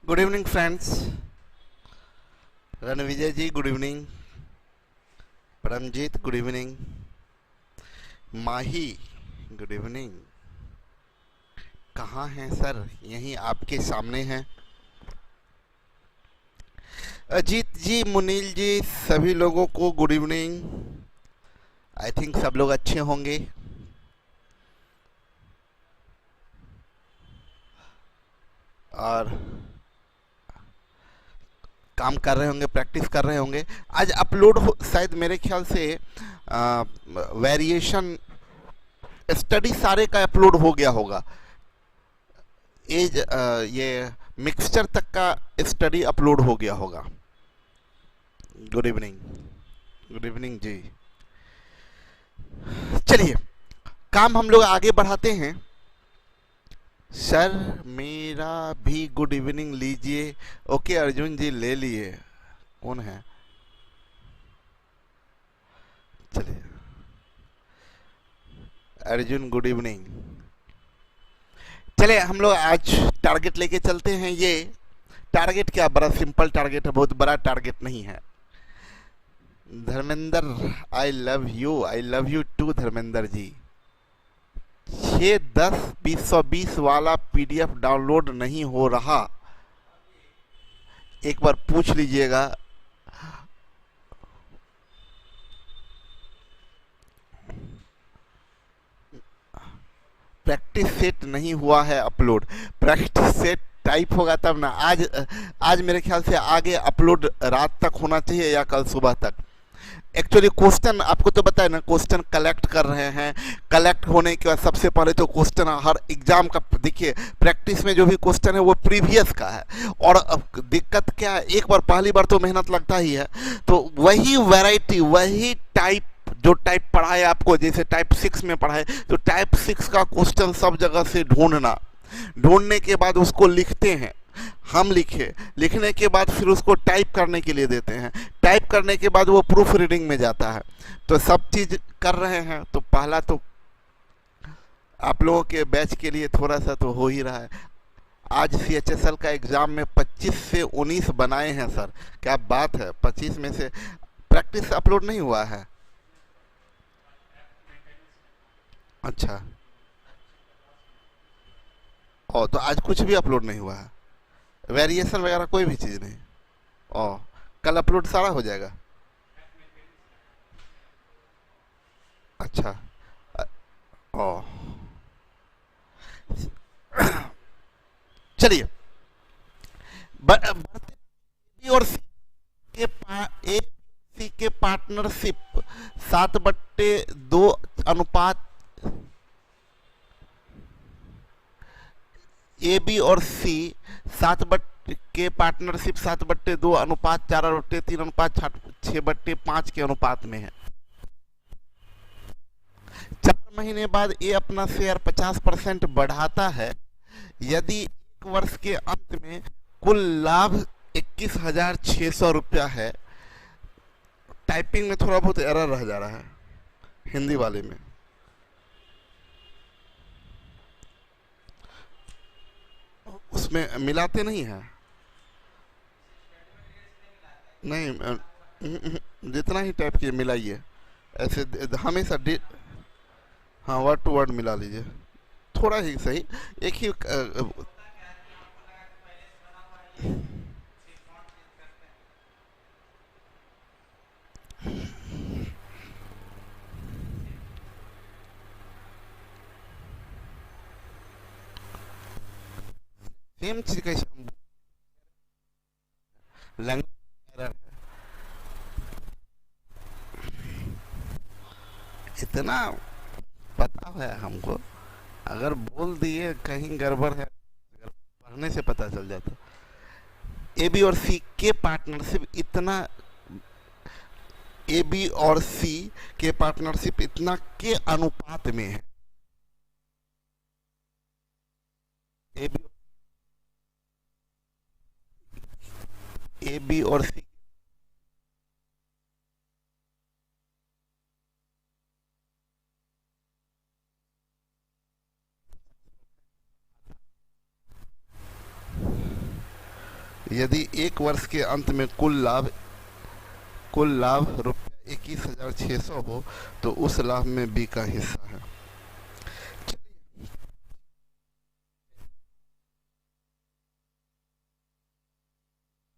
Good evening friends. Ranvijay ji good evening. Paramjeet good evening. Mahi good evening. कहाँ हैं sir? यहीं आपके सामने हैं। अजीत जी, मुनील जी, सभी लोगों को गुड इवनिंग। आई थिंक सब लोग अच्छे होंगे और काम कर रहे होंगे, प्रैक्टिस कर रहे होंगे। आज अपलोड शायद मेरे ख्याल से वेरिएशन स्टडी सारे का अपलोड हो गया होगा। एज ये मिक्सचर तक का स्टडी अपलोड हो गया होगा। Good evening. गुड इवनिंग जी। चलिए, काम हम लोग आगे बढ़ाते हैं। सर मेरा भी गुड इवनिंग लीजिए। ओके अर्जुन जी ले लिए। कौन है? चलिए, अर्जुन गुड इवनिंग। चलिए हम लोग आज टारगेट लेके चलते हैं। ये टारगेट क्या, बड़ा सिंपल टारगेट है, बहुत बड़ा टारगेट नहीं है। Dharmendra, I love you too Dharmendra ji. 6 10 20 वाला पीडीएफ डाउनलोड नहीं हो रहा, एक बार पूछ लीजिएगा। प्रैक्टिस सेट नहीं हुआ है अपलोड। प्रैक्टिस सेट टाइप होगा तब ना। आज मेरे ख्याल से आगे अपलोड रात तक होना चाहिए या कल सुबह तक। एक्चुअली क्वेश्चन आपको तो बताया ना, क्वेश्चन कलेक्ट कर रहे हैं। कलेक्ट होने के बाद सबसे पहले तो क्वेश्चन हर एग्जाम का देखिए, प्रैक्टिस में जो भी क्वेश्चन है वो प्रीवियस का है। और अब दिक्कत क्या है, एक बार पहली बार तो मेहनत लगता ही है, तो वही वैरायटी वही टाइप जो टाइप पढ़ाए आपको, जैसे टाइप 6 में पढ़ाए, तो टाइप 6 का क्वेश्चन सब जगह से ढूंढना, ढूंढने के बाद उसको लिखते हैं। हम लिखने के बाद फिर उसको टाइप करने के लिए देते हैं। टाइप करने के बाद वो प्रूफ रीडिंग में जाता है। तो सब चीज़ कर रहे हैं। तो पहला तो आप लोगों के बैच के लिए थोड़ा सा तो हो ही रहा है। आज सीएचएसएल का एग्ज़ाम में 25 से 19 बनाए हैं सर। क्या बात है! 25 में से प्रैक्टिस अपलोड नहीं हुआ है। अच्छा, और तो आज कुछ भी अपलोड नहीं हुआ है, वेरिएशन वगैरह कोई भी चीज़ नहीं। ओ, कल अपलोड सारा हो जाएगा। अच्छा। अ- ओ, चलिए बढ़ते। बी और सी के ए सी के पार्टनरशिप 7/2 अनुपात। ए बी और सी 7/2 अनुपात 4/3 अनुपात 6/5 के अनुपात में है। 4 महीने बाद ये अपना शेयर 50% बढ़ाता है। यदि एक वर्ष के अंत में कुल लाभ 21,600 रुपया है। टाइपिंग में थोड़ा बहुत एरर रह जा रहा है, हिंदी वाले में। उसमें मिलाते नहीं है। नहीं जितना ही टाइप किए मिलाइए। ऐसे हमेशा हाँ, वर्ड टू वर्ड मिला लीजिए, थोड़ा ही सही। एक ही सेम चीज का लैंग्वेज एरर है। इतना पता है हमको, अगर बोल दिए कहीं गड़बड़ है, अगर पढ़ने से पता चल जाता। ए बी और सी के पार्टनरशिप इतना, ए बी और सी के पार्टनरशिप इतना के अनुपात में है। ए बी ए बी और सी यदि एक वर्ष के अंत में कुल लाभ रुपया 21,600 हो तो उस लाभ में बी का हिस्सा है।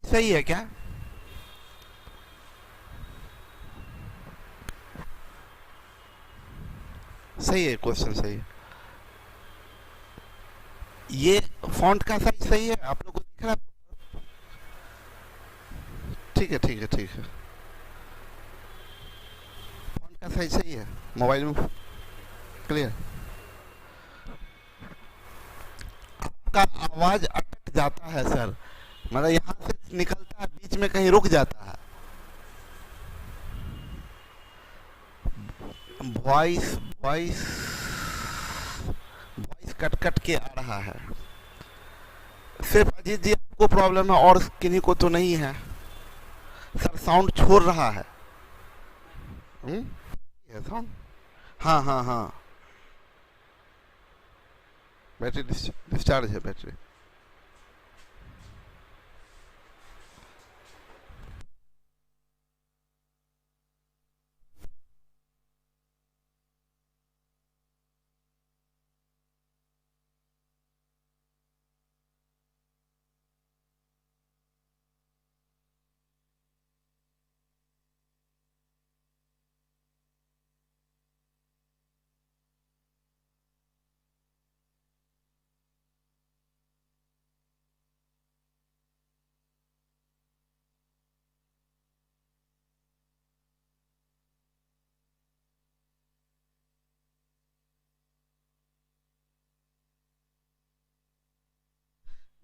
सही है क्या? सही है, क्वेश्चन सही है। ये फॉन्ट का साइज सही है, आप लोगों को दिख रहा है? ठीक है ठीक है ठीक है, फॉन्ट का साइज सही है मोबाइल में, क्लियर। आपका आवाज अटक जाता है सर, मतलब यहाँ से निकलता है बीच में कहीं रुक जाता है। Voice voice voice cut cut के आ रहा है। सिर्फ अजीत जी आपको प्रॉब्लम है और किन्हीं को तो नहीं है सर, साउंड छोड़ रहा है। साउंड, हाँ हाँ हाँ, बैटरी डिस्चार्ज है बैटरी।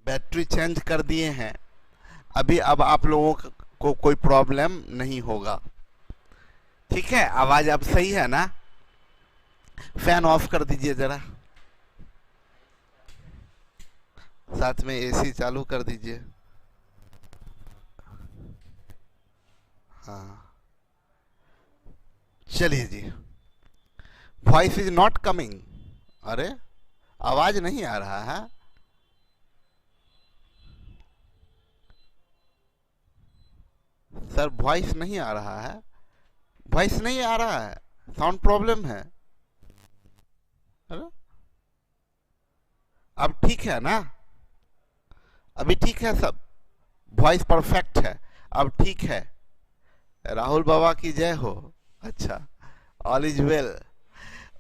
बैटरी चेंज कर दिए हैं अभी, अब आप लोगों को कोई प्रॉब्लम नहीं होगा, ठीक है। आवाज अब सही है ना? फैन ऑफ कर दीजिए जरा, साथ में एसी चालू कर दीजिए। हाँ चलिए जी। वॉइस इज नॉट कमिंग, अरे आवाज नहीं आ रहा है। सर वॉइस नहीं आ रहा है, वॉइस नहीं आ रहा है, साउंड प्रॉब्लम है। अरे अब ठीक है ना? अभी ठीक है सब, वॉइस परफेक्ट है, अब ठीक है। राहुल बाबा की जय हो। अच्छा, ऑल इज वेल।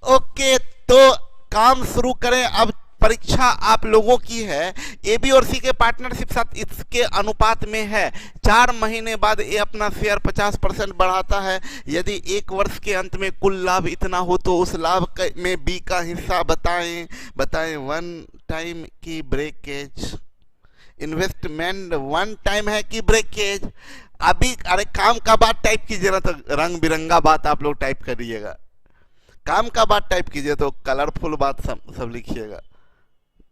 ओके, तो काम शुरू करें। अब परीक्षा आप लोगों की है, ए बी और सी के पार्टनरशिप साथ इसके अनुपात में है। 4 महीने बाद ए अपना शेयर 50% बढ़ाता है। यदि एक वर्ष के अंत में कुल लाभ इतना हो तो उस लाभ में बी का हिस्सा बताएं। बताएं। वन टाइम की ब्रेकेज, इन्वेस्टमेंट वन टाइम है कि ब्रेकेज? अभी अरे काम का बात टाइप कीजिए ना, तो रंग बिरंगा बात आप लोग टाइप करिएगा। काम का बात टाइप कीजिए तो कलरफुल बात सब लिखिएगा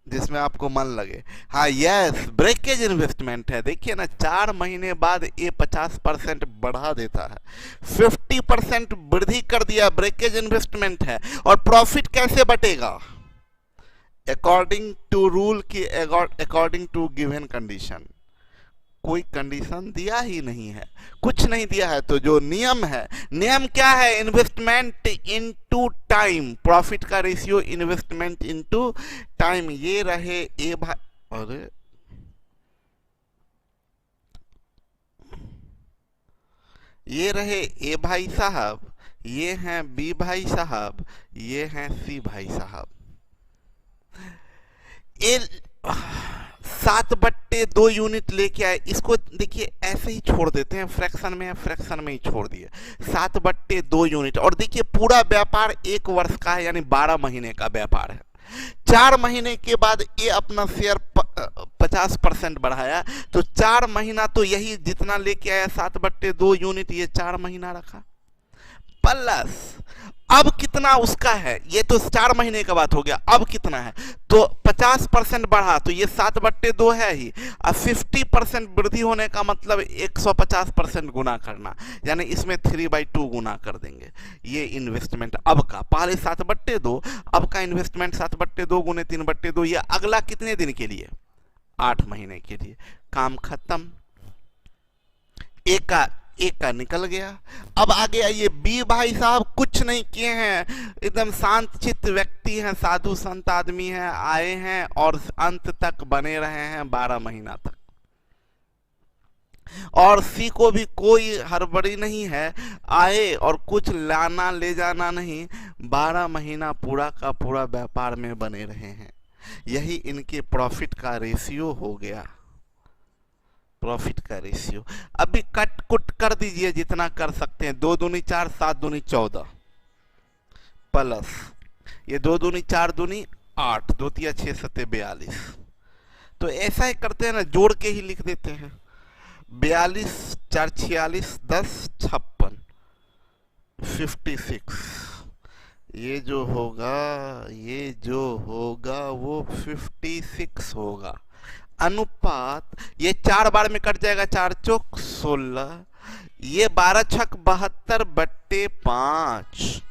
जिसमें आपको मन लगे। हाँ यस, ब्रेकेज इन्वेस्टमेंट है। देखिए ना, 4 महीने बाद ये 50% बढ़ा देता है, 50% वृद्धि कर दिया, ब्रेकेज इन्वेस्टमेंट है। और प्रॉफिट कैसे बटेगा? अकॉर्डिंग टू रूल की, अकॉर्डिंग टू गिवन कंडीशन। कोई कंडीशन दिया ही नहीं है, कुछ नहीं दिया है, तो जो नियम है, नियम क्या है? इन्वेस्टमेंट इनटू टाइम, प्रॉफिट का रेशियो इन्वेस्टमेंट इनटू टाइम। ये रहे ए भाई, अरे ये रहे ए भाई साहब, ये हैं बी भाई साहब, ये हैं सी भाई साहब। ए 7/2 यूनिट लेके आए, इसको देखिए ऐसे ही छोड़ देते हैं, फ्रैक्शन में है, फ्रैक्शन में ही छोड़ दिए। 7/2 यूनिट। और देखिए पूरा व्यापार 1 वर्ष का है, यानी 12 महीने का व्यापार है। 4 महीने के बाद ये अपना शेयर 50% बढ़ाया, तो 4 महीना तो यही जितना लेके आया 7/2 यूनिट, ये 4 महीना रखा। प्लस अब कितना उसका है, ये तो 4 महीने का बात हो गया। अब कितना है? तो 50% बढ़ा, तो ये 7/2 है ही। अब 50% वृद्धि होने का मतलब 150% गुना करना, यानी इसमें 3/2 गुना कर देंगे। ये इन्वेस्टमेंट अब का, पहले 7/2, अब का इन्वेस्टमेंट 7/2 गुने 3/2। ये अगला कितने दिन के लिए? 8 महीने के लिए। काम खत्म। ए का निकल गया। अब आगे आइए, बी भाई साहब कुछ नहीं किए हैं, एकदम शांत चित्त व्यक्ति हैं, साधु संत आदमी हैं, आए हैं और अंत तक बने रहे हैं 12 महीना तक। और सी को भी कोई हड़बड़ी नहीं है, आए और कुछ लाना ले जाना नहीं, 12 महीना पूरा का पूरा व्यापार में बने रहे हैं। यही इनके प्रॉफिट का रेशियो हो गया, प्रॉफिट का रेशियो। अभी कट कुट कर दीजिए जितना कर सकते हैं। 2 दूनी 4, 7 दूनी 14 प्लस ये 2 दूनी 4 दूनी 8, 2 तिया 6 सत्ते 42। तो ऐसा ही करते हैं ना, जोड़ के ही लिख देते हैं। 42 4 46 10 56 56। ये जो होगा वो 56 होगा। अनुपात ये 4 बार में कट जाएगा, 4 चौक 16, ये 12 छक 72/5।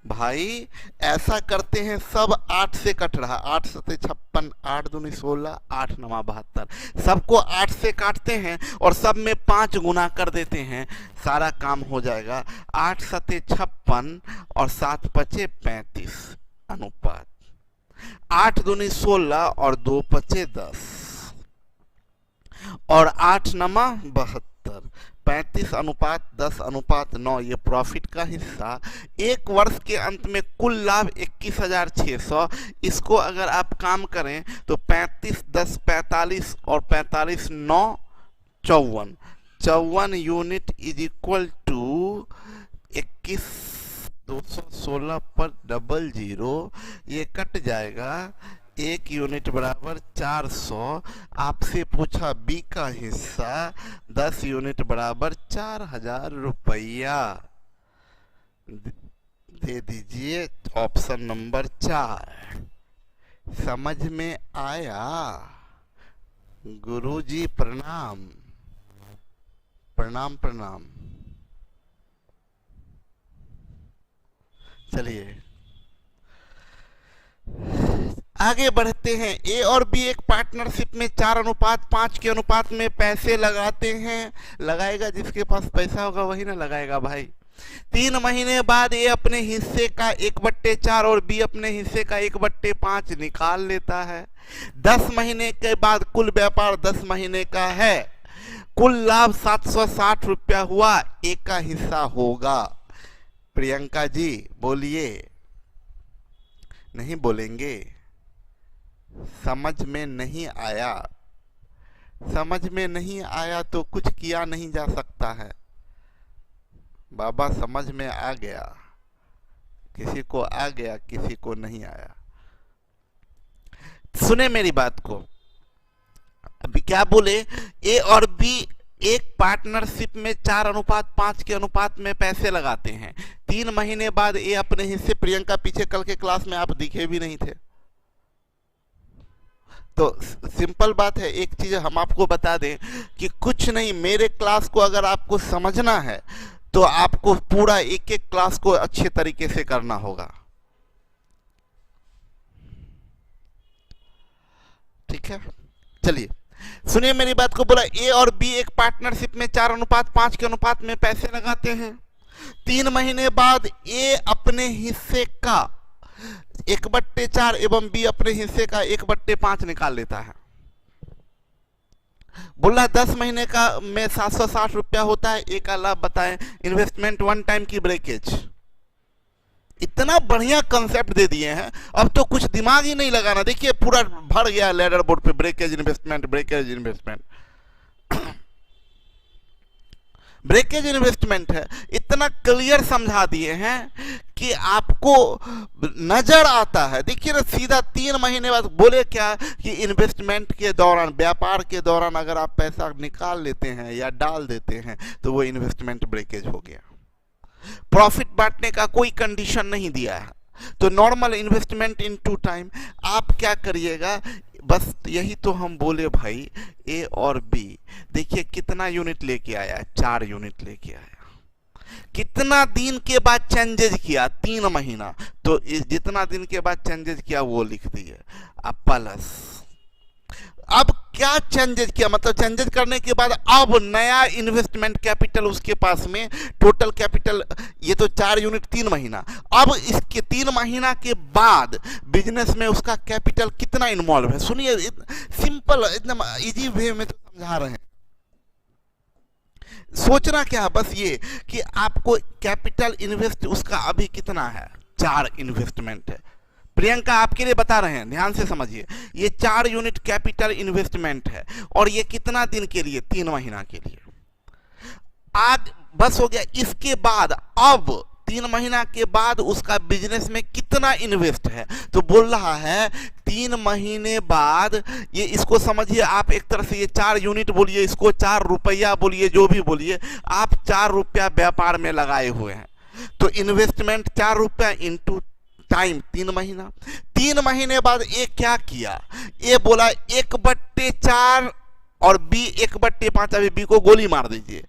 भाई ऐसा करते हैं, सब 8 से कट रहा, 8 सते 56, 8 दूनी 16, 8 नवा 72। सबको 8 से काटते हैं और सब में 5 गुना कर देते हैं, सारा काम हो जाएगा। 8 सते 56 और 7 पचे 35 अनुपात। 8 दूनी 16 और 2 पचे 10 और 8 नमा 72, 35 अनुपात 10 अनुपात 9। ये प्रॉफिट का हिस्सा। एक वर्ष के अंत में कुल लाभ 21,600। इसको अगर आप काम करें तो 35 10 45 और 45 9 54, 54 यूनिट इज इक्वल टू 21 216 पर 00। ये कट जाएगा, 1 यूनिट बराबर 400। आपसे पूछा बी का हिस्सा, 10 यूनिट बराबर 4000 रुपया। दे दीजिए ऑप्शन नंबर 4। समझ में आया? गुरुजी प्रणाम प्रणाम प्रणाम। चलिए आगे बढ़ते हैं। ए और बी एक पार्टनरशिप में 4:5 के अनुपात में पैसे लगाते हैं। लगाएगा जिसके पास पैसा होगा वही ना लगाएगा भाई। 3 महीने बाद ए अपने हिस्से का 1/4 और बी अपने हिस्से का 1/5 निकाल लेता है। 10 महीने के बाद कुल व्यापार 10 महीने का है। कुल लाभ 760 रुपया हुआ। ए का हिस्सा होगा। प्रियंका जी बोलिए। नहीं बोलेंगे? समझ में नहीं आया? समझ में नहीं आया तो कुछ किया नहीं जा सकता है। बाबा समझ में आ गया, किसी को आ गया किसी को नहीं आया। सुने मेरी बात को। अभी क्या बोले? ए और बी एक पार्टनरशिप में 4:5 के अनुपात में पैसे लगाते हैं। 3 महीने बाद ए अपने हिस्से, प्रियंका पीछे कल के क्लास में आप दिखे भी नहीं थे। तो सिंपल बात है, एक चीज हम आपको बता दें कि कुछ नहीं, मेरे क्लास को अगर आपको समझना है तो आपको पूरा एक एक क्लास को अच्छे तरीके से करना होगा। ठीक है, चलिए सुनिए मेरी बात को। बोला ए और बी एक पार्टनरशिप में 4:5 के अनुपात में पैसे लगाते हैं। 3 महीने बाद ए अपने हिस्से का 1/4 एवं बी अपने हिस्से का 1/5 निकाल लेता है। बोला 10 महीने का में 760 रुपया होता है। ए का लाभ बताएं। इन्वेस्टमेंट 1 टाइम की ब्रेकेज। इतना बढ़िया कंसेप्ट दे दिए हैं, अब तो कुछ दिमाग ही नहीं लगाना। देखिए पूरा भर गया लैडर बोर्ड पे, breakage investment breakage investment breakage investment है। इतना क्लियर समझा दिए हैं कि आपको नजर आता है। देखिए ना, सीधा 3 महीने बाद बोले क्या कि इन्वेस्टमेंट के दौरान, व्यापार के दौरान अगर आप पैसा निकाल लेते हैं या डाल देते हैं तो वो इन्वेस्टमेंट ब्रेकेज हो गया। प्रॉफिट बांटने का कोई कंडीशन नहीं दिया है। तो नॉर्मल इन्वेस्टमेंट इन 2 टाइम। आप क्या करिएगा, बस यही तो हम बोले भाई। ए और बी देखिए कितना यूनिट लेके आया, 4 यूनिट लेके आया। कितना दिन के बाद चेंजेज किया? 3 महीना। तो जितना दिन के बाद चेंजेज किया वो लिख दिए। अब प्लस अब क्या चेंजेज किया, मतलब चेंजेज करने के बाद अब नया इन्वेस्टमेंट कैपिटल उसके पास में, टोटल कैपिटल, ये तो 4 यूनिट 3 महीना, अब इसके 3 महीना के बाद बिजनेस में उसका कैपिटल कितना इन्वॉल्व है। सुनिए, सिंपल एकदम इजी वे में तो समझा रहे हैं। सोचना क्या है बस ये कि आपको कैपिटल इन्वेस्ट उसका अभी कितना है, 4 इन्वेस्टमेंट है। प्रियंका आपके लिए बता रहे हैं, ध्यान से समझिए, ये 4 यूनिट कैपिटल इन्वेस्टमेंट है और ये कितना दिन के लिए, 3 महीना के लिए। आज बस हो गया, इसके बाद अब 3 महीना के बाद उसका बिजनेस में कितना इन्वेस्ट है, तो बोल रहा है 3 महीने बाद, ये इसको समझिए आप एक तरह से, ये 4 यूनिट बोलिए, इसको 4 रुपया बोलिए, जो भी बोलिए, आप 4 रुपया व्यापार में लगाए हुए हैं, तो इन्वेस्टमेंट 4 रुपया इंटू टाइम 3 महीना। 3 महीने बाद ये क्या किया, ये बोला 1/4 और बी 1/5, अभी बी को गोली मार दीजिए,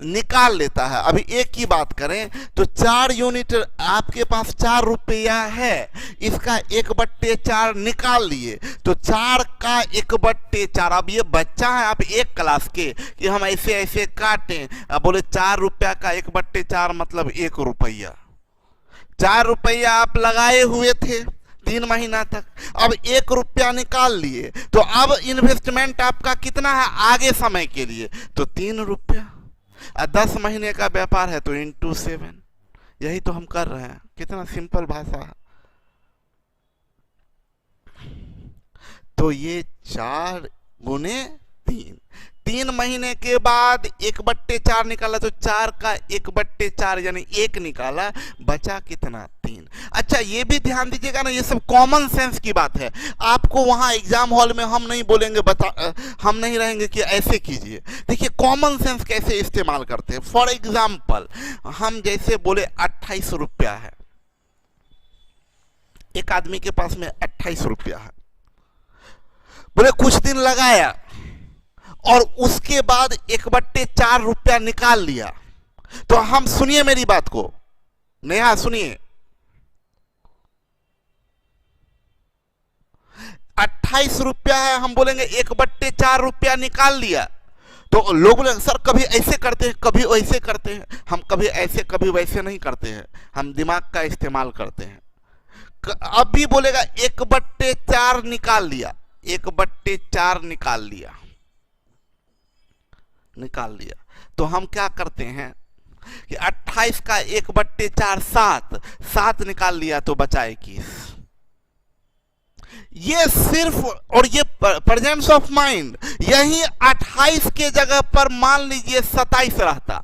निकाल लेता है। अभी एक की बात करें तो 4 यूनिट आपके पास 4 रुपया है, इसका 1/4 निकाल लिए, तो 4 का 1/4। अब ये बच्चा है आप 1 क्लास के कि हम ऐसे ऐसे काटें, अब बोले 4 रुपया का 1/4 मतलब 1 रुपया। 4 रुपया आप लगाए हुए थे 3 महीना तक, अब 1 रुपया निकाल लिए, तो अब इन्वेस्टमेंट आपका कितना है आगे समय के लिए, तो 3 रुपया। 10 महीने का व्यापार है तो इंटू 7, यही तो हम कर रहे हैं। कितना सिंपल भाषा है। तो ये 4 गुने 3, 3 महीने के बाद 1/4 निकाला, तो 4 का 1/4 यानी 1 निकाला, बचा कितना, 3। अच्छा ये भी ध्यान दीजिएगा ना, ये सब कॉमन सेंस की बात है। आपको वहां एग्जाम हॉल में हम नहीं बोलेंगे, हम नहीं रहेंगे कि ऐसे कीजिए। देखिए कॉमन सेंस कैसे इस्तेमाल करते हैं। फॉर एग्जाम्पल, हम जैसे बोले 28 रुपया है, एक आदमी के पास में 28 रुपया है, बोले कुछ दिन लगाया और उसके बाद 1/4 रुपया निकाल लिया, तो हम, सुनिए मेरी बात को, नेहा सुनिए, 28 रुपया है, हम बोलेंगे 1/4 रुपया निकाल लिया, तो लोग बोलेंगे सर कभी ऐसे करते हैं कभी वैसे करते हैं। हम कभी ऐसे कभी वैसे नहीं करते हैं, हम दिमाग का इस्तेमाल करते हैं। अब भी बोलेगा 1/4 निकाल लिया, 1/4 निकाल लिया, तो हम क्या करते हैं कि 28 का 1/4 7 निकाल लिया, तो बचा 21। ये सिर्फ, और ये प्रेजेंस ऑफ माइंड, यही 28 के जगह पर मान लीजिए 27 रहता,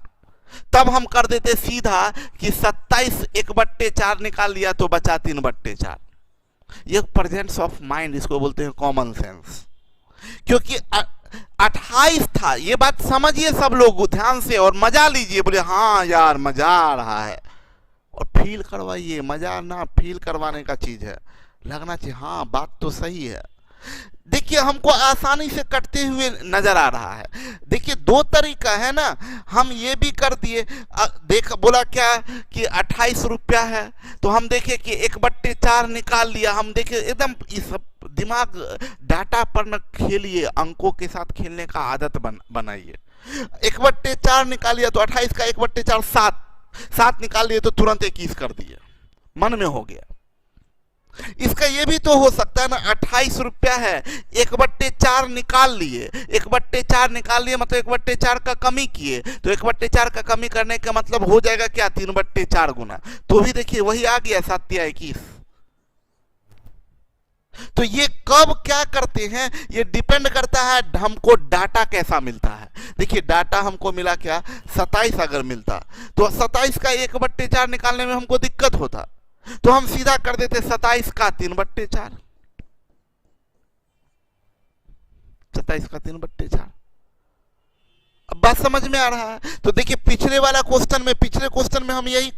तब हम कर देते सीधा कि 27 1/4 निकाल लिया तो बचा 3/4। ये प्रेजेंस ऑफ माइंड, इसको बोलते हैं कॉमन सेंस। क्योंकि 28 था, ये बात समझिए सब लोग ध्यान से, और मजा लीजिए, बोले हाँ यार मजा आ रहा है, और फील करवाइए। मजा ना फील करवाने का चीज है, लगना चाहिए हाँ बात तो सही है। देखिए हमको आसानी से कटते हुए नजर आ रहा है। देखिए 2 तरीका है ना, हम ये भी कर दिए, देख बोला क्या कि 28 रुपया है, तो हम देखे कि 1/4 निकाल लिया। हम देखे एकदम इस दिमाग डाटा पर न खेलिए, अंकों के साथ खेलने का आदत बनाइए। 1/4 निकाल लिया तो 28 का 1/4 7 निकाल लिए तो तुरंत 21 कर दिए, मन में हो गया। इसका ये भी तो हो सकता है ना, 28 रुपया है, 1/4 निकाल लिए, 1/4 निकाल लिए मतलब 1/4 का कमी किए, तो 1/4 का कमी करने का मतलब हो जाएगा क्या, 3/4 गुना, तो भी देखिए वही आ गया 7 या 21। तो ये कब क्या करते हैं, ये डिपेंड करता है हमको डाटा कैसा मिलता है। देखिए डाटा हमको मिला क्या, 27 अगर मिलता तो 27 का 1/4 निकालने में हमको दिक्कत होता, तो हम सीधा कर देते 27 का 3/4, 27 का 3/4। अब बात समझ में आ रहा है। तो देखिए पिछले क्वेश्चन में हम यही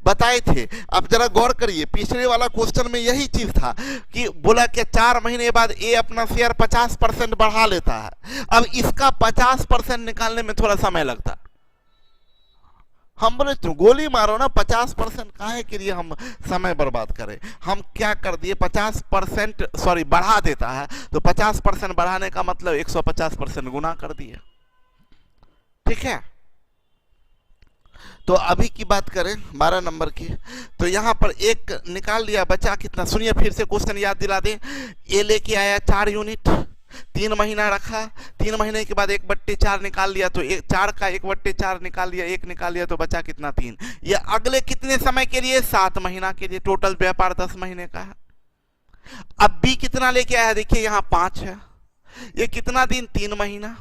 बताए थे, आप जरा गौर करिए, पिछले वाला क्वेश्चन में यही चीज था कि बोला कि 4 महीने बाद ए अपना शेयर 50% बढ़ा लेता है। अब इसका 50% निकालने में थोड़ा समय लगता, हम बोले तू गोली मारो ना, 50% काहे के लिए हम समय बर्बाद करें। हम क्या कर दिए, 50% सॉरी बढ़ा देता है, तो 50% बढ़ाने का मतलब 150% गुना कर दिए। ठीक है, तो अभी की बात करें 12 नंबर की, तो यहां पर एक निकाल लिया, बचा कितना, सुनिए फिर से क्वेश्चन याद दिला दें। ए लेके आया 4 यूनिट, 3 महीना रखा, 3 महीने के बाद 1/4 निकाल लिया, तो 4 का 1/4 निकाल लिया, 1 निकाल लिया, तो बचा कितना 3। ये अगले कितने समय के लिए, 7 महीना के लिए, टोटल व्यापार 10 महीने का है। अब बी कितना लेके आया, देखिए यहां 5 है, ये कितना दिन, 3 महीना।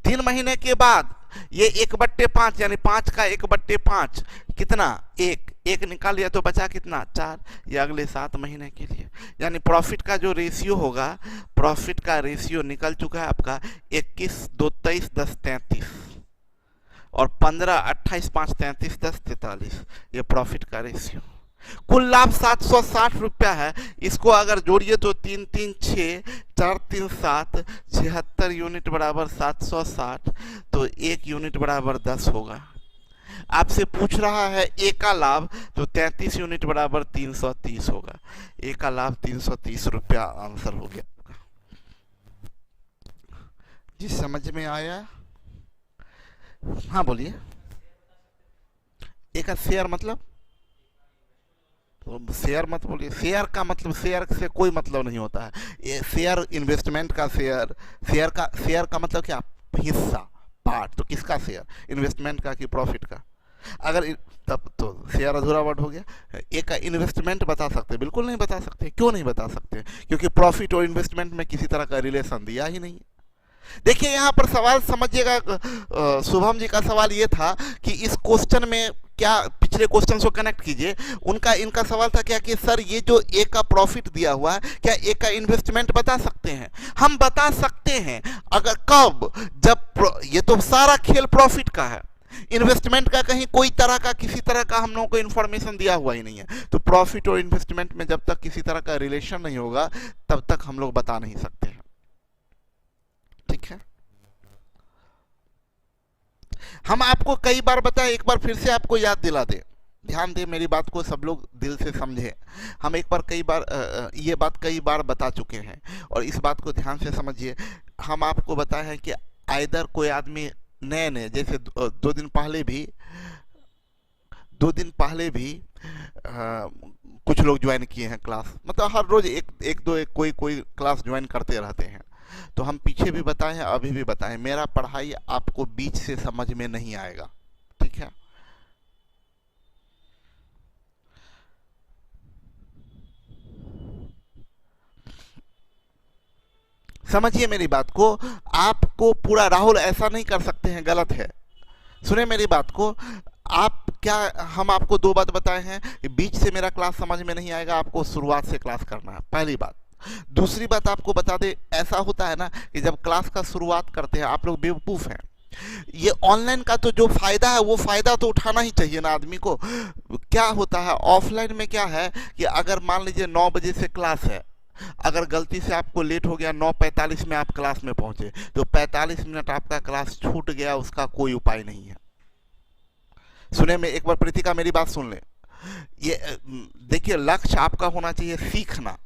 3 महीने के बाद ये 1/5 यानी 5 का 1/5 कितना, 1 निकाल लिया, तो बचा कितना 4, ये अगले 7 महीने के लिए। यानी प्रॉफिट का जो रेशियो होगा, प्रॉफिट का रेशियो निकल चुका है आपका 21, 2, 23, 10, 33 और 15, 28, 5, 33, 10, 43, ये प्रॉफिट का रेशियो। कुल लाभ 760 रुपया है। इसको अगर जोड़िए तो 3, 3, 6, 4, 3, 7, 76 यूनिट बराबर 760, तो 1 यूनिट बराबर 10 होगा। आपसे पूछ रहा है ए का लाभ, तो 33 यूनिट बराबर 330 होगा। ए का लाभ 330 रुपया आंसर हो गया आपका। जी समझ में आया? हाँ बोलिए। ए का शेयर मतलब, तो शेयर मत बोलिए, शेयर का मतलब, शेयर से कोई मतलब नहीं होता है। ये शेयर इन्वेस्टमेंट का शेयर, शेयर का मतलब क्या, हिस्सा, पार्ट। तो किसका शेयर, इन्वेस्टमेंट का कि प्रॉफिट का? अगर तब तो शेयर अधूरा वर्ड हो गया। एक का इन्वेस्टमेंट बता सकते, बिल्कुल नहीं बता सकते। क्यों नहीं बता सकते? क्योंकि प्रॉफिट और इन्वेस्टमेंट में किसी तरह का रिलेशन दिया ही नहीं। देखिए यहाँ पर सवाल समझिएगा, शुभम जी का सवाल ये था कि इस क्वेश्चन में क्या, पिछले क्वेश्चन को कनेक्ट कीजिए, इनका सवाल था क्या कि सर ये जो ए का प्रॉफिट दिया हुआ है, क्या ए का इन्वेस्टमेंट बता सकते हैं? हम बता सकते हैं। अगर कब, जब ये तो सारा खेल प्रॉफिट का है, इन्वेस्टमेंट का कहीं कोई तरह का, किसी तरह का हम लोगों को इन्फॉर्मेशन दिया हुआ ही नहीं है। तो प्रॉफिट और इन्वेस्टमेंट में जब तक किसी तरह का रिलेशन नहीं होगा, तब तक हम लोग बता नहीं सकते हैं। ठीक है, हम आपको कई बार बताए, एक बार फिर से आपको याद दिला दे, ध्यान दे मेरी बात को, सब लोग दिल से समझे। हम एक बार कई बार ये बात कई बार बता चुके हैं, और इस बात को ध्यान से समझिए। हम आपको बताए हैं कि आइदर कोई आदमी नए जैसे 2 दिन पहले भी कुछ लोग ज्वाइन किए हैं क्लास, मतलब हर रोज एक दो कोई क्लास ज्वाइन करते रहते हैं। तो हम पीछे भी बताए हैं, अभी भी बताएं, मेरा पढ़ाई आपको बीच से समझ में नहीं आएगा। ठीक है, समझिए मेरी बात को। आपको पूरा राहुल ऐसा नहीं कर सकते हैं, गलत है। सुने मेरी बात को, आप क्या, हम आपको 2 बात बताए हैं, बीच से मेरा क्लास समझ में नहीं आएगा, आपको शुरुआत से क्लास करना है, पहली बात। दूसरी बात आपको बता दे, ऐसा होता है ना कि जब क्लास का शुरुआत करते हैं, आप लोग बेवकूफ हैं। ये ऑनलाइन का तो जो फायदा है, वो फायदा तो उठाना ही चाहिए ना आदमी को। क्या होता है ऑफलाइन में, क्या है कि अगर मान लीजिए 9 बजे से क्लास है, अगर गलती से आपको लेट हो गया, 9:45 में आप क्लास में पहुंचे, तो 45 मिनट आपका क्लास छूट गया, उसका कोई उपाय नहीं है। सुने में एक बार प्रीतिका मेरी बात सुन ले, ये देखिए, लक्ष्य आपका होना चाहिए सीखना,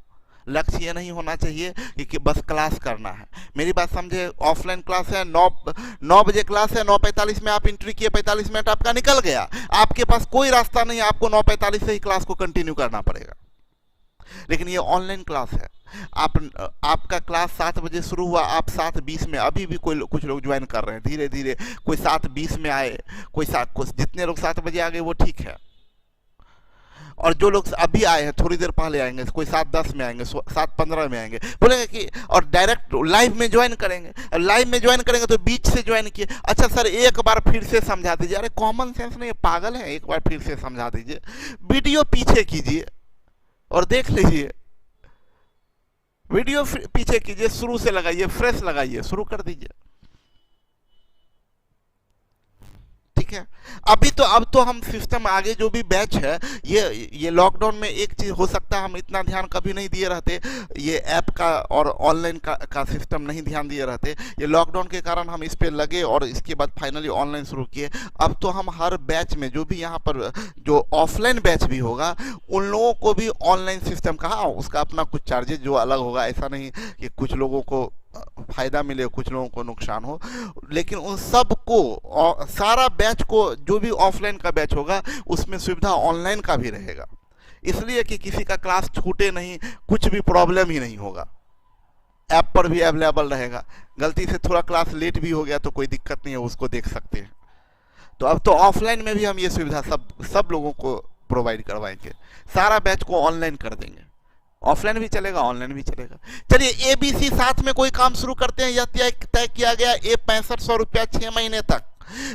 लक्ष्य ये नहीं होना चाहिए कि बस क्लास करना है। मेरी बात समझे, ऑफलाइन क्लास है, 9 बजे क्लास है, 9:45 में आप एंट्री किए, 45 मिनट आपका निकल गया, आपके पास कोई रास्ता नहीं है, आपको 9:45 से ही क्लास को कंटिन्यू करना पड़ेगा। लेकिन ये ऑनलाइन क्लास है, आपका क्लास 7 बजे शुरू हुआ, आप 7:20 में, अभी भी कुछ लोग ज्वाइन कर रहे हैं, धीरे धीरे कोई 7:20 में आए, जितने लोग 7 बजे आ गए वो ठीक है, और जो लोग अभी आए हैं, थोड़ी देर पहले आएंगे, कोई 7:10 में आएंगे, 7:15 में आएंगे, बोलेंगे कि और डायरेक्ट लाइव में ज्वाइन करेंगे। लाइव में ज्वाइन करेंगे तो बीच से ज्वाइन किए, अच्छा सर एक बार फिर से समझा दीजिए। अरे कॉमन सेंस नहीं, पागल है, एक बार फिर से समझा दीजिए। वीडियो पीछे कीजिए और देख लीजिए, वीडियो पीछे कीजिए, शुरू से लगाइए, फ्रेश लगाइए, शुरू कर दीजिए। ठीक ठीक है। अब तो हम सिस्टम आगे जो भी बैच है, ये लॉकडाउन में एक चीज़ हो सकता है, हम इतना ध्यान कभी नहीं दिए रहते, ये ऐप का और ऑनलाइन का सिस्टम नहीं ध्यान दिए रहते। ये लॉकडाउन के कारण हम इस पे लगे और इसके बाद फाइनली ऑनलाइन शुरू किए। अब तो हम हर बैच में जो भी यहाँ पर जो ऑफलाइन बैच भी होगा, उन लोगों को भी ऑनलाइन सिस्टम का, हाँ उसका अपना कुछ चार्जेस जो अलग होगा, ऐसा नहीं कि कुछ लोगों को फायदा मिले कुछ लोगों को नुकसान हो, लेकिन उन सब को सारा बैच को जो भी ऑफलाइन का बैच होगा उसमें सुविधा ऑनलाइन का भी रहेगा, इसलिए कि किसी का क्लास छूटे नहीं, कुछ भी प्रॉब्लम ही नहीं होगा, ऐप पर भी अवेलेबल रहेगा। गलती से थोड़ा क्लास लेट भी हो गया तो कोई दिक्कत नहीं है, उसको देख सकते हैं। तो अब तो ऑफलाइन में भी हम ये सुविधा सब लोगों को प्रोवाइड करवाएंगे, सारा बैच को ऑनलाइन कर देंगे, ऑफलाइन भी चलेगा ऑनलाइन भी चलेगा। चलिए ABC साथ में कोई काम शुरू करते हैं। यह तय किया गया, A 6500 रुपया 6 महीने तक,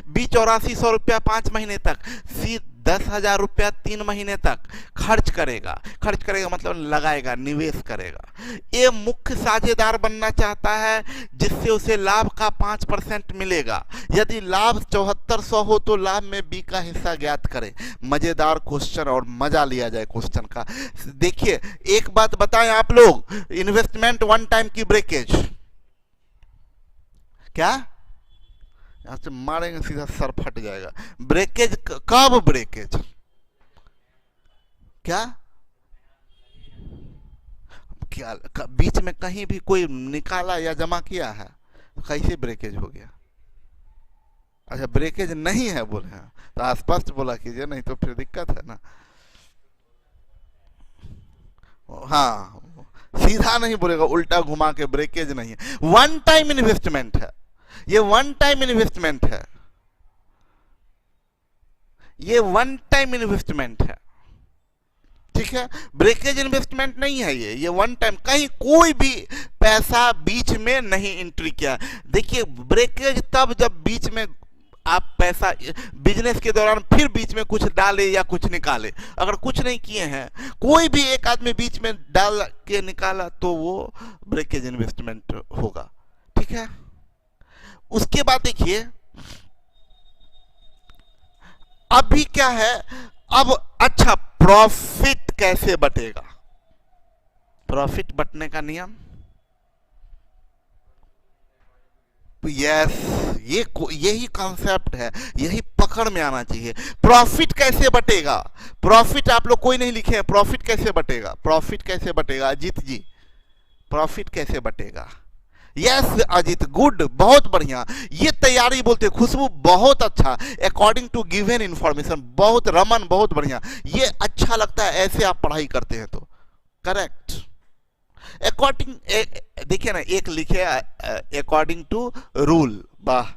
B 8400 रुपया 5 महीने तक, C 10,000 रुपया 3 महीने तक खर्च करेगा मतलब लगाएगा, निवेश करेगा। A मुख्य साझेदार बनना चाहता है जिससे उसे लाभ का 5% मिलेगा। यदि लाभ 7400 हो तो लाभ में B का हिस्सा ज्ञात करें। मजेदार क्वेश्चन और मजा लिया जाए क्वेश्चन का। देखिए एक बात बताएं आप लोग, इन्वेस्टमेंट वन टाइम की ब्रेकेज क्या, यहां से मारेंगे सीधा सर फट जाएगा। ब्रेकेज कब, ब्रेकेज क्या क्या बीच में कहीं भी कोई निकाला या जमा किया है, कैसे ब्रेकेज हो गया? अच्छा ब्रेकेज नहीं है बोले हैं तो स्पष्ट बोला कीजिए, नहीं तो फिर दिक्कत है ना। हाँ सीधा नहीं बोलेगा, उल्टा घुमा के, ब्रेकेज नहीं है, वन टाइम इन्वेस्टमेंट है, ये वन टाइम इन्वेस्टमेंट है, ये वन टाइम इन्वेस्टमेंट है, ठीक है। ब्रेकेज इन्वेस्टमेंट नहीं है ये वन टाइम, कहीं कोई भी पैसा बीच में नहीं एंट्री किया। देखिए ब्रेकेज तब जब बीच में आप पैसा बिजनेस के दौरान फिर बीच में कुछ डाले या कुछ निकाले, अगर कुछ नहीं किए हैं, कोई भी एक आदमी बीच में डाल के निकाला तो वो ब्रेकेज इन्वेस्टमेंट होगा, ठीक है। उसके बाद देखिए अभी क्या है, अब अच्छा प्रॉफिट कैसे बटेगा, प्रॉफिट बटने का नियम, यस यही कॉन्सेप्ट है, यही पकड़ में आना चाहिए। प्रॉफिट कैसे बटेगा, प्रॉफिट आप लोग कोई नहीं लिखे हैं, प्रॉफिट कैसे बटेगा, प्रॉफिट कैसे बटेगा अजीत जी, प्रॉफिट कैसे बटेगा? यस अजीत गुड, बहुत बढ़िया, ये तैयारी बोलते खुशबू, बहुत अच्छा, अकॉर्डिंग टू गिवन इंफॉर्मेशन, बहुत रमन, बहुत बढ़िया, ये अच्छा लगता है ऐसे आप पढ़ाई करते हैं तो करेक्ट। अकॉर्डिंग देखिए ना, एक लिखे अकॉर्डिंग टू रूल, वाह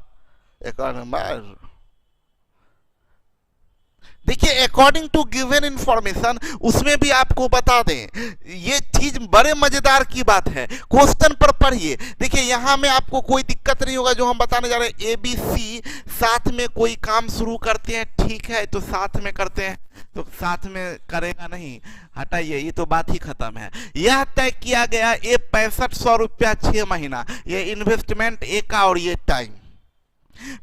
देखिए अकॉर्डिंग टू गिवन इंफॉर्मेशन, उसमें भी आपको बता दें, ये चीज बड़े मजेदार की बात है, क्वेश्चन पर पढ़िए। देखिए यहां में आपको कोई दिक्कत नहीं होगा, जो हम बताने जा रहे हैं ABC साथ में कोई काम शुरू करते हैं, ठीक है, तो साथ में करते हैं तो साथ में करेगा नहीं, हटाइए, ये तो बात ही खत्म है। यह तय किया गया A 6500 रुपया 6 महीना, ये इन्वेस्टमेंट A का और ये टाइम,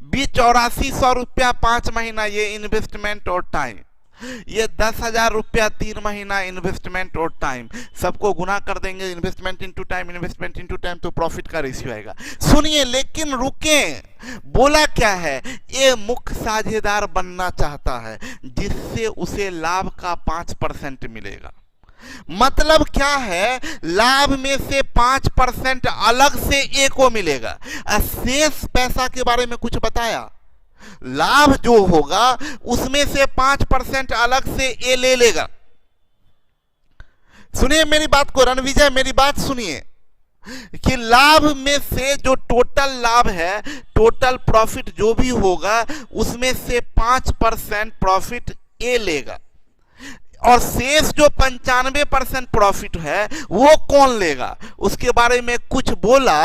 B 8400 रुपया 5 महीना, ये इन्वेस्टमेंट और टाइम, ये 10,000 रुपया 3 महीना इन्वेस्टमेंट और टाइम, सबको गुना कर देंगे, investment into time, investment into time, तो प्रॉफिट का रेशियो आएगा। सुनिए लेकिन रुके, बोला क्या है, ये मुख्य साझेदार बनना चाहता है जिससे उसे लाभ का 5% मिलेगा। मतलब क्या है, लाभ में से 5% अलग से ए को मिलेगा। शेष पैसा के बारे में कुछ बताया, लाभ जो होगा उसमें से 5% अलग से ए ले लेगा। सुनिए मेरी बात को, रणविजय मेरी बात सुनिए, कि लाभ में से जो टोटल लाभ है, टोटल प्रॉफिट जो भी होगा उसमें से 5% प्रॉफिट ए लेगा, और शेष जो 95% प्रॉफिट है वो कौन लेगा, उसके बारे में कुछ बोला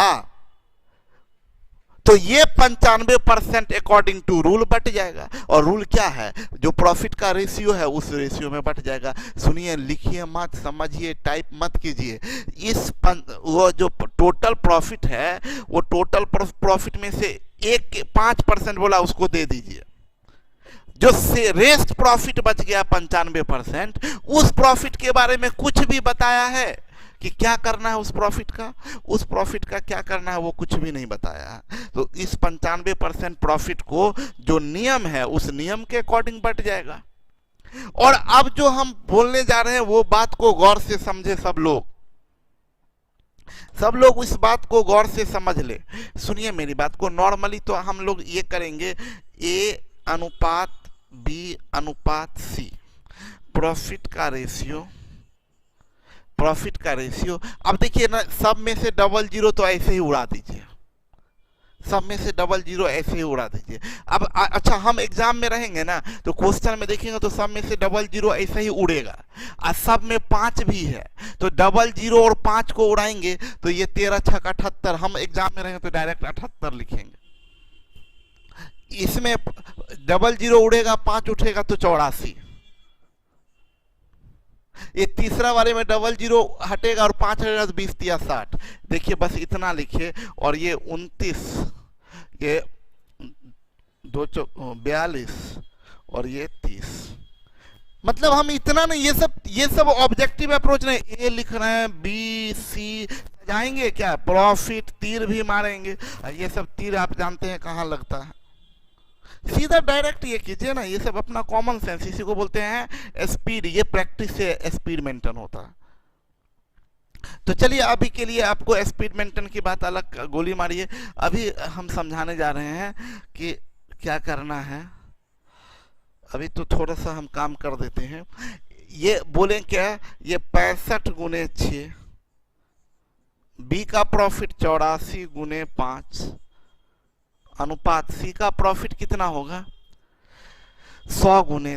तो ये 95% अकॉर्डिंग टू रूल बट जाएगा। और रूल क्या है, जो प्रॉफिट का रेशियो है उस रेशियो में बट जाएगा। सुनिए लिखिए मत, समझिए, टाइप मत कीजिए। वो जो टोटल प्रॉफिट है वो टोटल प्रॉफिट में से 5% बोला उसको दे दीजिए, जो से रेस्ट प्रॉफिट बच गया 95%, उस प्रॉफिट के बारे में कुछ भी बताया है कि क्या करना है उस प्रॉफिट का क्या करना है, वो कुछ भी नहीं बताया है। तो इस 95% प्रॉफिट को जो नियम है उस नियम के अकॉर्डिंग बट जाएगा। और अब जो हम बोलने जा रहे हैं वो बात को गौर से समझे सब लोग इस बात को गौर से समझ ले। सुनिए मेरी बात को। नॉर्मली तो हम लोग ये करेंगे A अनुपात B अनुपात C, प्रॉफिट का रेशियो। अब देखिए ना, सब में से 00 तो ऐसे ही उड़ा दीजिए, अब अच्छा, हम एग्जाम में रहेंगे ना तो क्वेश्चन में देखेंगे तो सब में से 00 ऐसे ही उड़ेगा, और सब में 5 भी है तो 00 और 5 को उड़ाएंगे तो ये 13 छक 78। हम एग्जाम में रहेंगे तो डायरेक्ट 78 लिखेंगे। इसमें 00 उड़ेगा, 5 उठेगा तो 84। ये तीसरा वाले में 00 हटेगा और 5 हटेगा तो 20 या 60। देखिए बस इतना लिखिए। और ये 29, ये 42 और ये 30। मतलब हम इतना नहीं, ये सब ऑब्जेक्टिव अप्रोच नहीं। ए लिख रहे हैं, बी सी जाएंगे क्या, प्रॉफिट तीर भी मारेंगे। ये सब तीर आप जानते हैं कहाँ लगता है, सीधा डायरेक्ट ये कीजिए ना। ये सब अपना कॉमन सेंस, इसी को बोलते हैं स्पीड। ये प्रैक्टिस से स्पीड मेंटेन होता है। तो चलिए अभी के लिए आपको स्पीड मेंटेन की बात अलग गोली मारिए। अभी हम समझाने जा रहे हैं कि क्या करना है। अभी तो थोड़ा सा हम काम कर देते हैं। ये बोलें क्या, ये 65 गुने 6, बी का प्रॉफिट 84 गुने 5 अनुपात सी का प्रॉफिट कितना होगा 100 गुने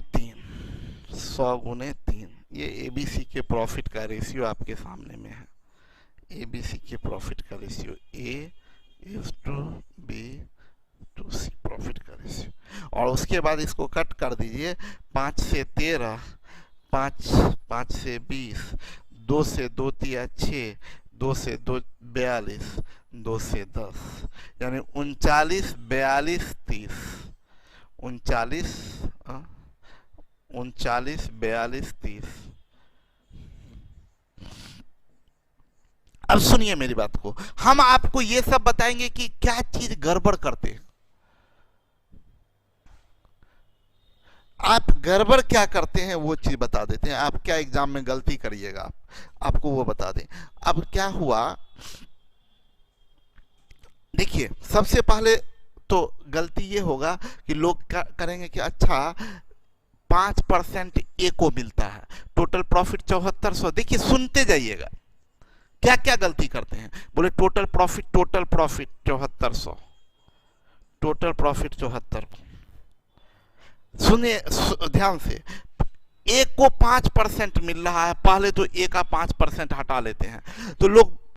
3। ये एबीसी के प्रॉफिट का रेशियो आपके सामने में है। एबीसी के प्रॉफिट का ratio A is to B to C, profit का रेशियो। और उसके बाद इसको कट कर दीजिए। 5 से 13, 5 से 20, 2 से 2 तिया 6, 2 से 2 42, 2 से 10, यानी 39, 42, 30। 39, 42, 30। अब सुनिए मेरी बात को। हम आपको ये सब बताएंगे कि क्या चीज गड़बड़ करते हैं। आप गड़बड़ क्या करते हैं वो चीज बता देते हैं। आप क्या एग्जाम में गलती करिएगा आपको वो बता दें। अब क्या हुआ, देखिए सबसे पहले तो गलती ये होगा कि लोग करेंगे कि अच्छा 5% ए को मिलता है, टोटल प्रॉफिट 7400। देखिए सुनते जाइएगा क्या क्या गलती करते हैं। बोले टोटल प्रॉफिट 7400, टोटल प्रॉफिट 74। सुनिए ध्यान से, ए को 5% मिल रहा है, पहले तो ए का 5% हटा लेते हैं तो लोग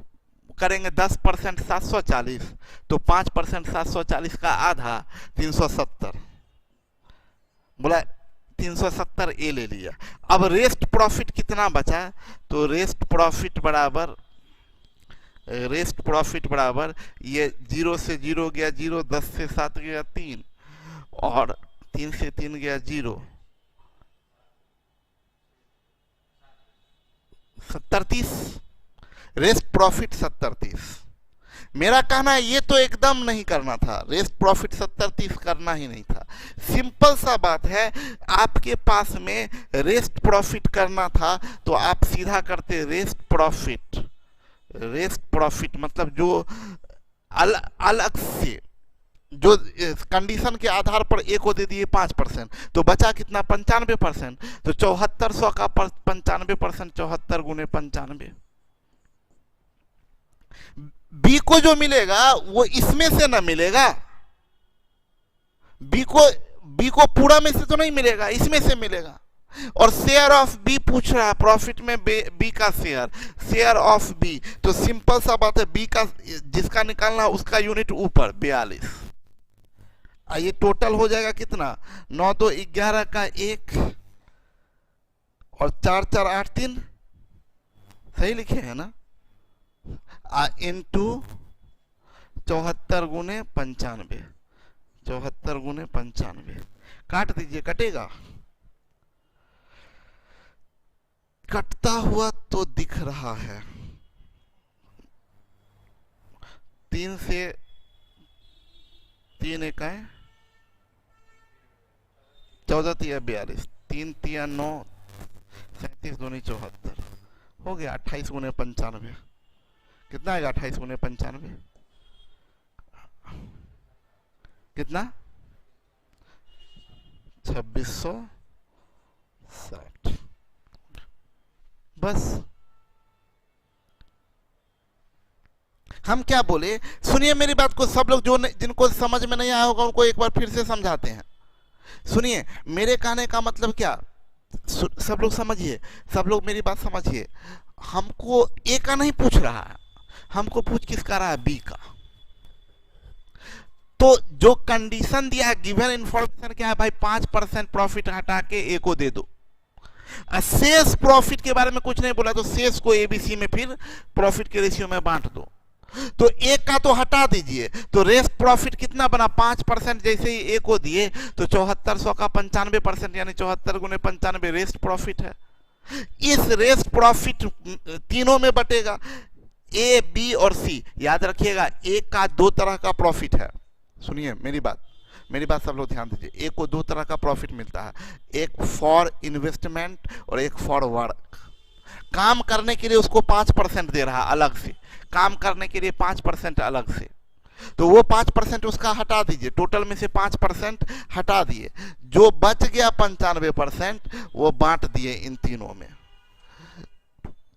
करेंगे 10% 740, तो 5% 740 का आधा 370, बोला 370 ए ले लिया। अब रेस्ट प्रॉफिट कितना बचा, तो रेस्ट प्रॉफिट बराबर ये 0 से 0 गया 0, 10 से 7 गया 3, और 3 से 3 गया 0, 70-30। Rest profit 70-30। मेरा कहना है ये तो एकदम नहीं करना था, रेस्ट प्रॉफिट 70-30 करना ही नहीं था। सिंपल सा बात है, आपके पास में रेस्ट प्रॉफिट करना था तो आप सीधा करते रेस्ट प्रॉफिट मतलब जो अलग से जो कंडीशन के आधार पर ए को दे दिए 5%, तो बचा कितना 95%। तो 7400 का 95%, 74 गुने 95। बी को जो मिलेगा वो इसमें से ना मिलेगा, बी को पूरा में से तो नहीं मिलेगा, इसमें से मिलेगा। और शेयर ऑफ बी पूछ रहा है, प्रॉफिट में बी का शेयर ऑफ बी, तो सिंपल सा बात है, बी का जिसका निकालना उसका यूनिट ऊपर 42। ये टोटल हो जाएगा कितना 9 2 11 का 1 और 4 4 8 3, सही लिखे हैं ना, इनटू 74 गुने 95, 74 74 गुने 95, काट दीजिए, कटेगा, कटता हुआ तो दिख रहा है। 3 से 3 इकाई 14 तिया 42, 3 तिया 9, 37 दूनी 74, हो गया 28 गुने 95। कितना आएगा 28 गुने 95? कितना? 2660। बस हम क्या बोले, सुनिए मेरी बात को, सब लोग जो जिनको समझ में नहीं आया होगा उनको एक बार फिर से समझाते हैं। सुनिए, मेरे कहने का मतलब क्या, सब लोग समझिए, सब लोग मेरी बात समझिए। हमको ए का नहीं पूछ रहा है, हमको पूछ किसका रहा है? बी का। तो जो कंडीशन दिया है, गिवन इंफॉर्मेशन क्या है भाई? 5% प्रॉफिट हटा के ए को दे दो। शेष प्रॉफिट के बारे में कुछ नहीं बोला, तो शेष को एबीसी में फिर प्रॉफिट के रेशियो में बांट दो। तो एक का तो हटा दीजिए, तो रेस्ट प्रॉफिट कितना बना? 5%। जैसे ही ए को दिए तो 7400 का 95%, यानी 74 गुने 95 रेस्ट प्रॉफिट है। इस रेस्ट प्रॉफिट तीनों में बटेगा, ए, बी और सी। याद रखिएगा, ए का 2 तरह का प्रॉफिट है। सुनिए मेरी बात, मेरी बात सब लोग ध्यान दीजिए। ए को 2 तरह का प्रॉफिट मिलता है, एक फॉर इन्वेस्टमेंट और एक फॉर वर्क। काम करने के लिए उसको 5% दे रहा अलग से, काम करने के लिए 5% अलग से, तो वो 5% उसका हटा दीजिए, टोटल में से 5% हटा दिए, जो बच गया 95% वो बांट दिए इन तीनों में।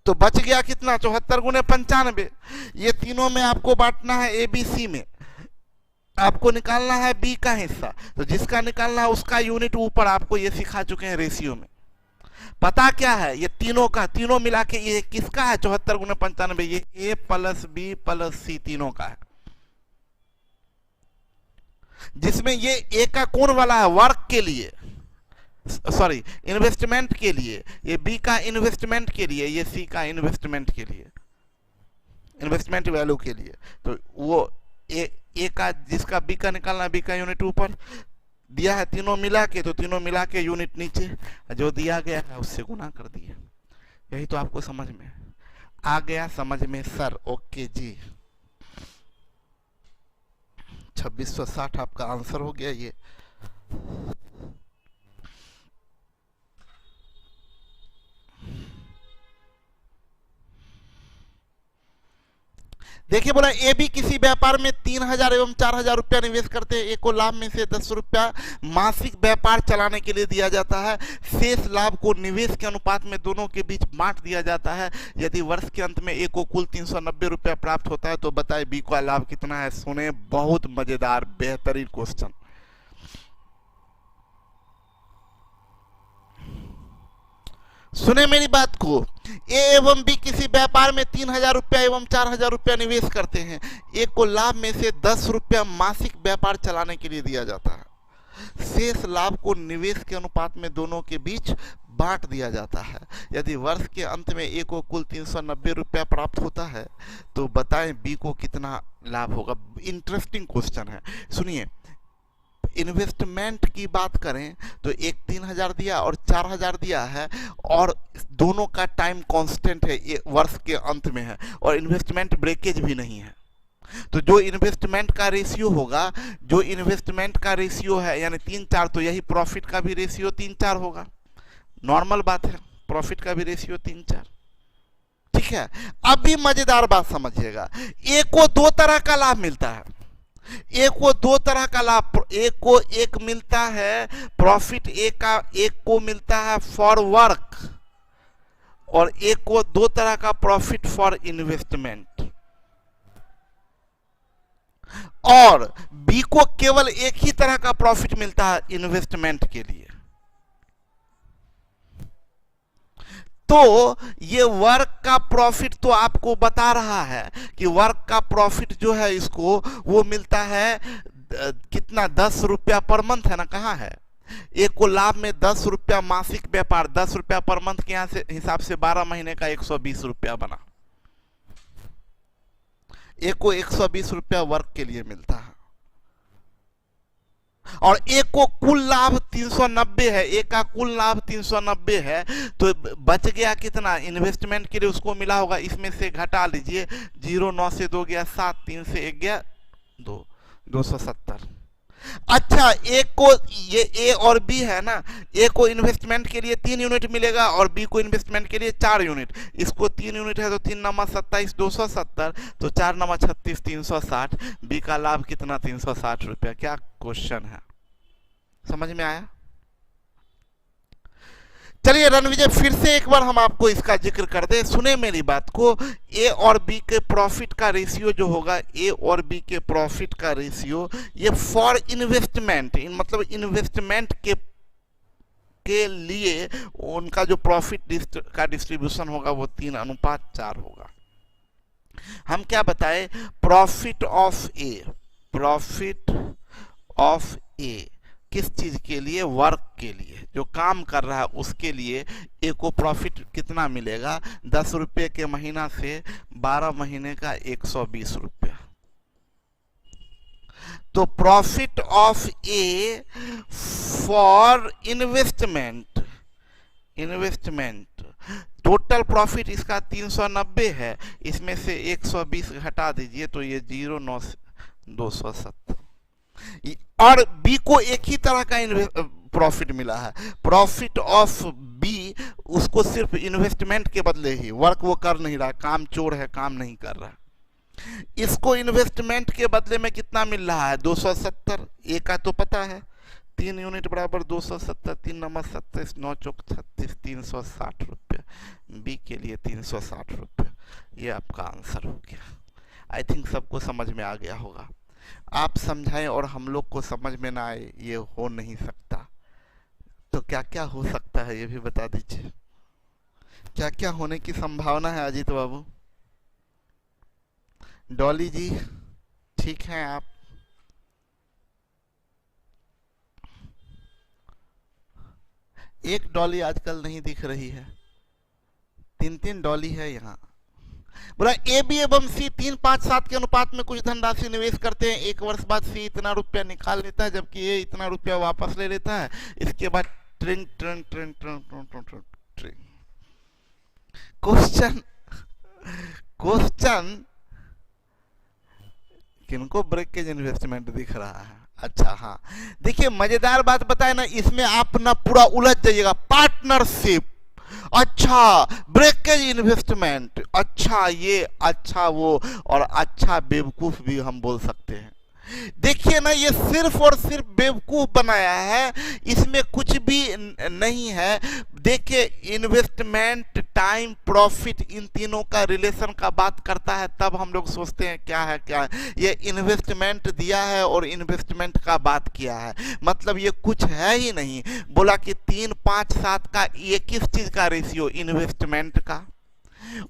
तो बच गया कितना? 74 गुने 95। ये तीनों में आपको बांटना है, ए बी सी में आपको निकालना है बी का हिस्सा। तो जिसका निकालना है उसका यूनिट ऊपर आपको ये सिखा चुके हैं रेशियो में। पता क्या है? ये तीनों का, तीनों मिला के ये किसका है? 74 गुने 95, ये ए प्लस बी प्लस सी तीनों का है, जिसमें ये ए का कौन वाला है? वर्क के लिए, सॉरी इन्वेस्टमेंट के लिए, ये बी का इन्वेस्टमेंट के लिए, ये सी का इन्वेस्टमेंट के लिए, इन्वेस्टमेंट वैल्यू के लिए। तो वो ए का, जिसका बी का निकालना, बी का यूनिट ऊपर दिया है, तीनों मिला के, तो तीनों मिला के यूनिट नीचे, जो दिया गया है उससे गुना कर दिए। यही तो आपको समझ में आ गया? समझ में सर? ओके जी, 2660 आपका आंसर हो गया। ये देखिए, बोला ए भी किसी व्यापार में 3000 एवं 4000 रुपया निवेश करते हैं। ए को लाभ में से 10 रुपया मासिक व्यापार चलाने के लिए दिया जाता है। शेष लाभ को निवेश के अनुपात में दोनों के बीच बांट दिया जाता है। यदि वर्ष के अंत में ए को कुल 390 रुपया प्राप्त होता है तो बताए बी का लाभ कितना है? सुने, बहुत मजेदार बेहतरीन क्वेश्चन। सुने मेरी बात को, ए एवं बी किसी व्यापार में 3000 रुपया एवं 4000 रुपया निवेश करते हैं। ए को लाभ में से 10 रुपया मासिक व्यापार चलाने के लिए दिया जाता है। शेष लाभ को निवेश के अनुपात में दोनों के बीच बांट दिया जाता है। यदि वर्ष के अंत में ए को कुल 390 रुपया प्राप्त होता है तो बताएं बी को कितना लाभ होगा। इंटरेस्टिंग क्वेश्चन है, सुनिए। इन्वेस्टमेंट की बात करें तो एक 3000 दिया और 4000 दिया है, और दोनों का टाइम कांस्टेंट है, ये वर्ष के अंत में है, और इन्वेस्टमेंट ब्रेकेज भी नहीं है। तो जो इन्वेस्टमेंट का रेशियो होगा, जो इन्वेस्टमेंट का रेशियो है यानी 3-4, तो यही प्रॉफिट का भी रेशियो 3-4 होगा। नॉर्मल बात है, प्रॉफिट का भी रेशियो 3-4। ठीक है, अब भी मजेदार बात समझिएगा। ए को 2 तरह का लाभ मिलता है। एक को 2 तरह का लाभ, एक को एक मिलता है प्रॉफिट, एक को मिलता है फॉर वर्क, और एक को 2 तरह का प्रॉफिट फॉर इन्वेस्टमेंट। और बी को केवल एक ही तरह का प्रॉफिट मिलता है इन्वेस्टमेंट के लिए। तो ये वर्क का प्रॉफिट तो आपको बता रहा है कि वर्क का प्रॉफिट जो है इसको वो मिलता है कितना? 10 रुपया पर मंथ है ना, कहाँ है? एक को लाभ में 10 रुपया मासिक व्यापार, 10 रुपया पर मंथ के यहाँ से हिसाब से 12 महीने का 120 रुपया बना। एक को 120 रुपया वर्क के लिए मिलता है, और ए को कुल लाभ 390 है, ए का कुल लाभ 390 है, तो बच गया कितना इन्वेस्टमेंट के लिए उसको मिला होगा, इसमें से घटा लीजिए, 0 9 से 2 गया 7, 3 से 1 गया 2, 270। अच्छा, ए को, ये ए और बी है ना, ए को इन्वेस्टमेंट के लिए 3 यूनिट मिलेगा और बी को इन्वेस्टमेंट के लिए 4 यूनिट। इसको 3 यूनिट है तो 3 नमा 27 270, तो 4 नमा 36 360। बी का लाभ कितना 360 रुपया। क्या क्वेश्चन है, समझ में आया? चलिए रणविजय, फिर से एक बार हम आपको इसका जिक्र कर दें, सुने मेरी बात को। ए और बी के प्रॉफिट का रेशियो जो होगा, ए और बी के प्रॉफिट का रेशियो, ये फॉर इन्वेस्टमेंट, मतलब इन्वेस्टमेंट के लिए उनका जो प्रॉफिट का डिस्ट्रीब्यूशन होगा वो 3:4 होगा। हम क्या बताए, profit of A, profit of A किस चीज के लिए, वर्क के लिए, जो काम कर रहा है उसके लिए ए को प्रॉफिट कितना मिलेगा, 10 रुपये के महीना से 12 महीने का 120 रुपया। तो profit of A for investment, investment total profit इसका 390 है, इसमें से 120 घटा दीजिए तो ये 0 9 270। और बी को एक ही तरह का प्रॉफिट मिला है, प्रॉफिट ऑफ बी, उसको सिर्फ इन्वेस्टमेंट के बदले ही, वर्क वो कर नहीं रहा, काम चोर है, काम नहीं कर रहा, इसको इन्वेस्टमेंट के बदले में कितना मिल रहा है 270। ए का तो पता है 3 यूनिट बराबर 270, 3 नमा 27 9 चौक 36, 360 रुपये। बी के लिए 360 रुपये। ये आपका आंसर हो गया। आई थिंक सबको समझ में आ गया होगा। आप समझाएं और हम लोग को समझ में ना आए, ये हो नहीं सकता। तो क्या क्या हो सकता है ये भी बता दीजिए, क्या क्या होने की संभावना है अजीत बाबू? डॉली जी ठीक हैं आप? एक डॉली आजकल नहीं दिख रही है, 3 डॉली है यहाँ। बोला ए बी एवं सी 3 5 7 के अनुपात में कुछ धनराशि निवेश करते हैं, 1 वर्ष बाद सी इतना रुपया निकाल लेता है जबकि ए इतना रुपया वापस ले लेता है। इसके बाद ट्रिंग ट्रिंग ट्रिंग ट्रिंग ट्रिंग। क्वेश्चन किनको ब्रेकेज इन्वेस्टमेंट दिख रहा है? अच्छा हाँ, देखिए मजेदार बात बताए ना, इसमें आप ना पूरा उलझ जाइएगा। पार्टनरशिप, अच्छा ब्रेकेज इन्वेस्टमेंट, अच्छा ये, अच्छा वो, और अच्छा बेवकूफ भी हम बोल सकते हैं। देखिए ना, ये सिर्फ और सिर्फ बेवकूफ बनाया है, इसमें कुछ भी नहीं है। देखिए इन्वेस्टमेंट, टाइम, प्रॉफिट, इन तीनों का रिलेशन का बात करता है, तब हम लोग सोचते हैं क्या है क्या है। ये इन्वेस्टमेंट दिया है और इन्वेस्टमेंट का बात किया है, मतलब ये कुछ है ही नहीं। बोला कि 3 5 7 का, ये किस चीज का रेशियो, इन्वेस्टमेंट का,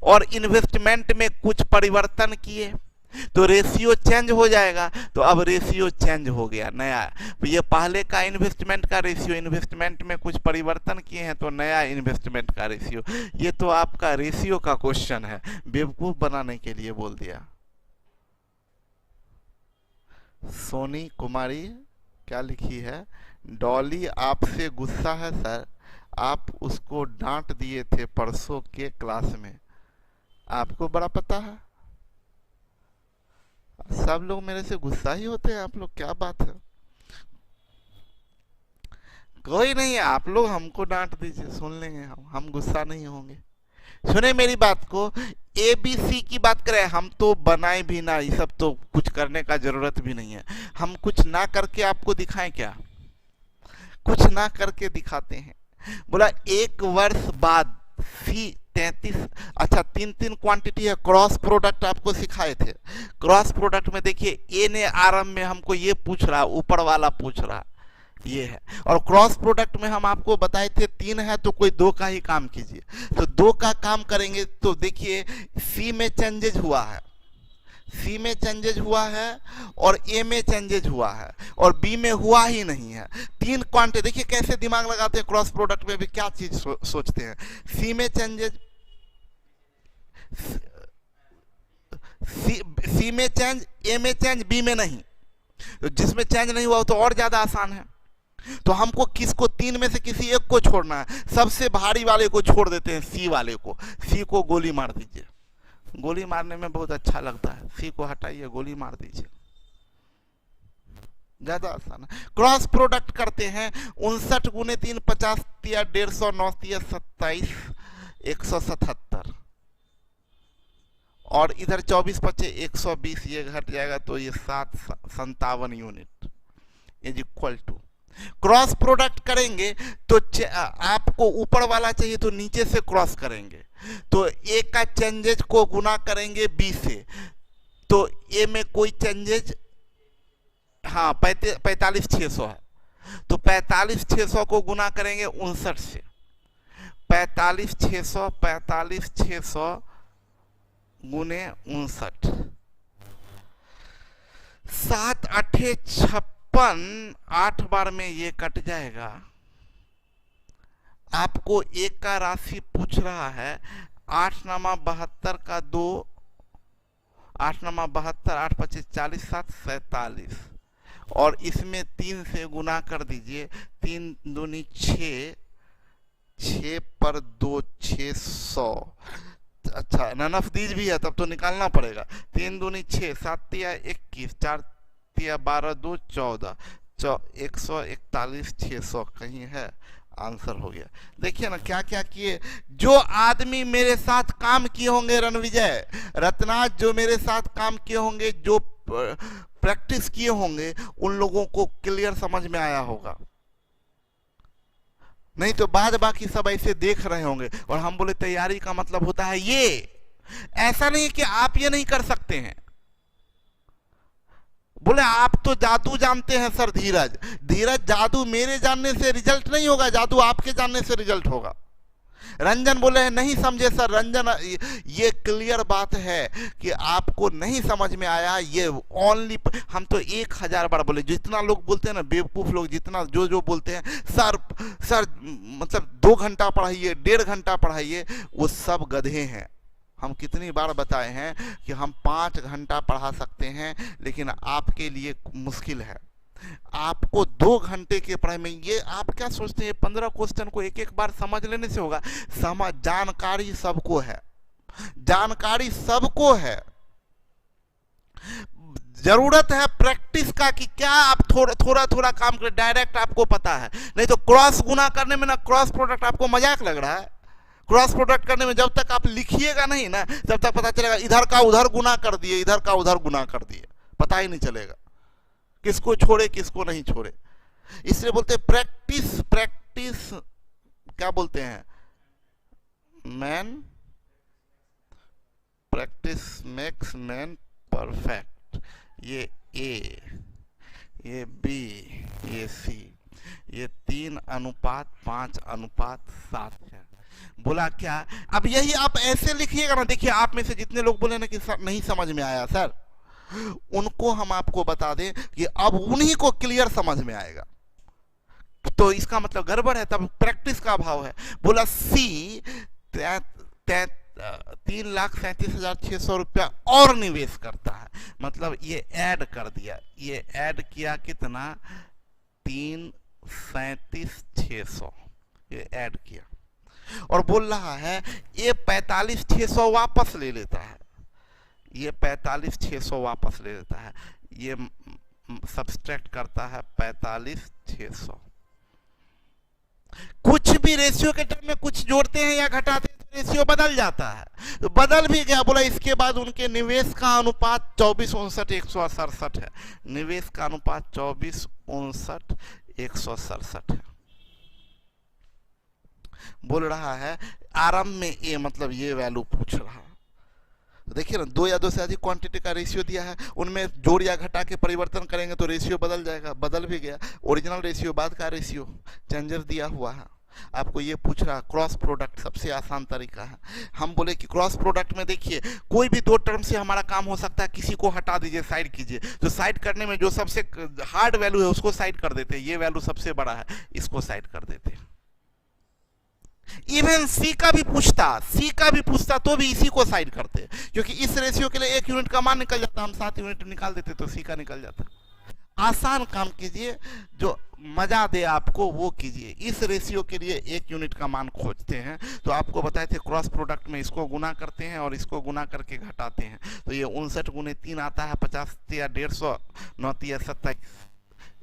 और इन्वेस्टमेंट में कुछ परिवर्तन किए तो रेशियो चेंज हो जाएगा। तो अब रेशियो चेंज हो गया नया, ये पहले का इन्वेस्टमेंट का रेशियो, इन्वेस्टमेंट में कुछ परिवर्तन किए हैं तो नया इन्वेस्टमेंट का रेशियो। ये तो आपका रेशियो का क्वेश्चन है, बेवकूफ बनाने के लिए बोल दिया। सोनी कुमारी क्या लिखी है, डॉली आपसे गुस्सा है सर, आप उसको डांट दिए थे परसों के क्लास में, आपको बड़ा पता है। सब लोग मेरे से गुस्सा ही होते हैं आप लोग, क्या बात है। कोई नहीं, आप लोग हमको डांट दीजिए, सुन लेंगे हम गुस्सा नहीं होंगे। सुने मेरी बात को, ए बी सी की बात करें, हम तो बनाए भी ना, ये सब तो कुछ करने का जरूरत भी नहीं है। हम कुछ ना करके आपको दिखाएं क्या, कुछ ना करके दिखाते हैं। बोला 1 वर्ष बाद सी 33, अच्छा 3 क्वांटिटी है। क्रॉस प्रोडक्ट आपको सिखाए थे, क्रॉस प्रोडक्ट में देखिए ए ने आरंभ में हमको ये पूछ रहा, ऊपर वाला पूछ रहा, ये है। और क्रॉस प्रोडक्ट में हम आपको बताए थे 3 है तो कोई 2 का ही काम कीजिए, तो 2 का काम करेंगे। तो देखिए सी में चेंजेज हुआ है, सी में चेंजेज हुआ है और ए में चेंजेज हुआ है और बी में हुआ ही नहीं है। 3 क्वांटिटी, देखिए कैसे दिमाग लगाते हैं, क्रॉस प्रोडक्ट में भी क्या चीज सोचते हैं। सी में चेंजेज, सी में चेंज, ए में चेंज, बी में नहीं। तो जिसमें चेंज नहीं हुआ तो और ज्यादा आसान है। तो हमको किसको, तीन में से किसी एक को छोड़ना है। सबसे भारी वाले को छोड़ देते हैं, सी वाले को। सी को गोली मार दीजिए, गोली मारने में बहुत अच्छा लगता है। सी को हटाइए, गोली मार दीजिए, ज्यादा आसान है। क्रॉस प्रोडक्ट करते हैं, 59 गुने 3 50 तिया 150, 9 तिया 27, 177, और इधर 24 पचे 120, ये घट जाएगा तो ये 757 unit is equal to. Cross product करेंगे तो आपको ऊपर वाला चाहिए तो नीचे से क्रॉस करेंगे, तो ए का चेंजेज को गुना करेंगे बी से, तो ए में कोई चेंजेज, हाँ 45,600 है, तो 45,600 को गुना करेंगे 59 से। 45,600 गुने 59, 7 8 56, 8 बार में ये कट जाएगा। आपको एक का राशि पूछ रहा है, 8 नामा 72 का 2, 8 नामा 72, 8 25 40, 7 47, और इसमें 3 से गुना कर दीजिए। 3 दूनी 6, 6 पर 2 600, अच्छा ननफ दीज भी है तब तो निकालना पड़ेगा। 3 दूनी 6, 7 तिया 21, 4 तिया 12, 2 14, 141, 600 कहीं है, आंसर हो गया। देखिए ना क्या क्या किए। जो आदमी मेरे साथ काम किए होंगे, रणविजय, रत्नाथ, जो मेरे साथ काम किए होंगे, जो प्रैक्टिस किए होंगे, उन लोगों को क्लियर समझ में आया होगा। नहीं तो बाद बाकी सब ऐसे देख रहे होंगे। और हम बोले तैयारी का मतलब होता है ये, ऐसा नहीं कि आप ये नहीं कर सकते हैं। बोले आप तो जादू जानते हैं सर। धीरज, धीरज, जादू मेरे जानने से रिजल्ट नहीं होगा, जादू आपके जानने से रिजल्ट होगा। रंजन बोले हैं नहीं समझे सर। रंजन, ये क्लियर बात है कि आपको नहीं समझ में आया। ये ओनली, हम तो 1000 बार बोले, जितना लोग बोलते हैं ना बेवकूफ लोग, जितना जो बोलते हैं सर मतलब 2 घंटा पढ़ाइए, 1.5 घंटा पढ़ाइए, वो सब गधे हैं। हम कितनी बार बताए हैं कि हम 5 घंटा पढ़ा सकते हैं, लेकिन आपके लिए मुश्किल है। आपको 2 घंटे के पढ़ाई में, ये आप क्या सोचते हैं 15 क्वेश्चन को एक बार समझ लेने से होगा? जानकारी सबको है, जानकारी सबको है। जरूरत है प्रैक्टिस का कि क्या आप थोड़ा काम करें। डायरेक्ट आपको पता है, नहीं तो क्रॉस गुना करने में ना, क्रॉस प्रोडक्ट आपको मजाक लग रहा है। क्रॉस प्रोडक्ट करने में जब तक आप लिखिएगा नहीं ना, तब तक पता चलेगा इधर का उधर गुना कर दिए, इधर का उधर गुना कर दिए, पता ही नहीं चलेगा किसको छोड़े किसको नहीं छोड़े। इसलिए बोलते हैं प्रैक्टिस, प्रैक्टिस क्या बोलते हैं, man, practice makes man perfect. ये ए, ये बी, ये सी, ये 3:5:7 है। बोला क्या? अब यही आप ऐसे लिखिएगा ना। देखिए आप में से जितने लोग बोले ना कि नहीं समझ में आया सर, उनको हम आपको बता दें कि अब उन्हीं को क्लियर समझ में आएगा। तो इसका मतलब गड़बड़ है, तब प्रैक्टिस का अभाव है। बोला सी 3,37,600 रुपया और निवेश करता है, मतलब ये ऐड कर दिया। ये ऐड किया कितना? 3,37,600 ये ऐड किया, और बोल रहा है ये 45,600 वापस ले लेता है। ये 45,600 वापस ले लेता है। ये सब्सट्रैक्ट करता है 45,600। कुछ भी रेशियो के टर्म में कुछ जोड़ते हैं या घटाते हैं तो रेशियो बदल जाता है। तो बदल भी गया। बोला इसके बाद उनके निवेश का अनुपात 24,59,167 है। निवेश का अनुपात 24,59,167 है। बोल रहा है आरंभ में ए, मतलब ये वैल्यू पूछ रहा है। देखिए ना, 2 या 2 से अधिक क्वांटिटी का रेशियो दिया है, उनमें जोड़ या घटा के परिवर्तन करेंगे तो रेशियो बदल जाएगा। बदल भी गया। ओरिजिनल रेशियो, बाद का रेशियो, चेंजर दिया हुआ है। आपको ये पूछ रहा क्रॉस प्रोडक्ट सबसे आसान तरीका है। हम बोले कि क्रॉस प्रोडक्ट में देखिए कोई भी 2 टर्म से हमारा काम हो सकता है। किसी को हटा दीजिए, साइड कीजिए, तो साइड करने में जो सबसे हार्ड वैल्यू है उसको साइड कर देते हैं। ये वैल्यू सबसे बड़ा है, इसको साइड कर देते हैं। इवन सी का भी पूछता तो भी इसी को साइड करते, क्योंकि इस रेशियो के लिए 1 यूनिट का मान निकल जाता, हम 7 यूनिट निकाल देते तो सी का निकल जाता। आसान काम कीजिए, जो मजा दे आपको वो कीजिए। इस रेशियो के लिए 1 यूनिट का मान खोजते हैं, तो आपको बताए थे क्रॉस प्रोडक्ट में इसको गुना करते हैं और इसको गुना करके घटाते हैं, तो ये 59 गुने 3 आता है 50 या 150, 9 या 27,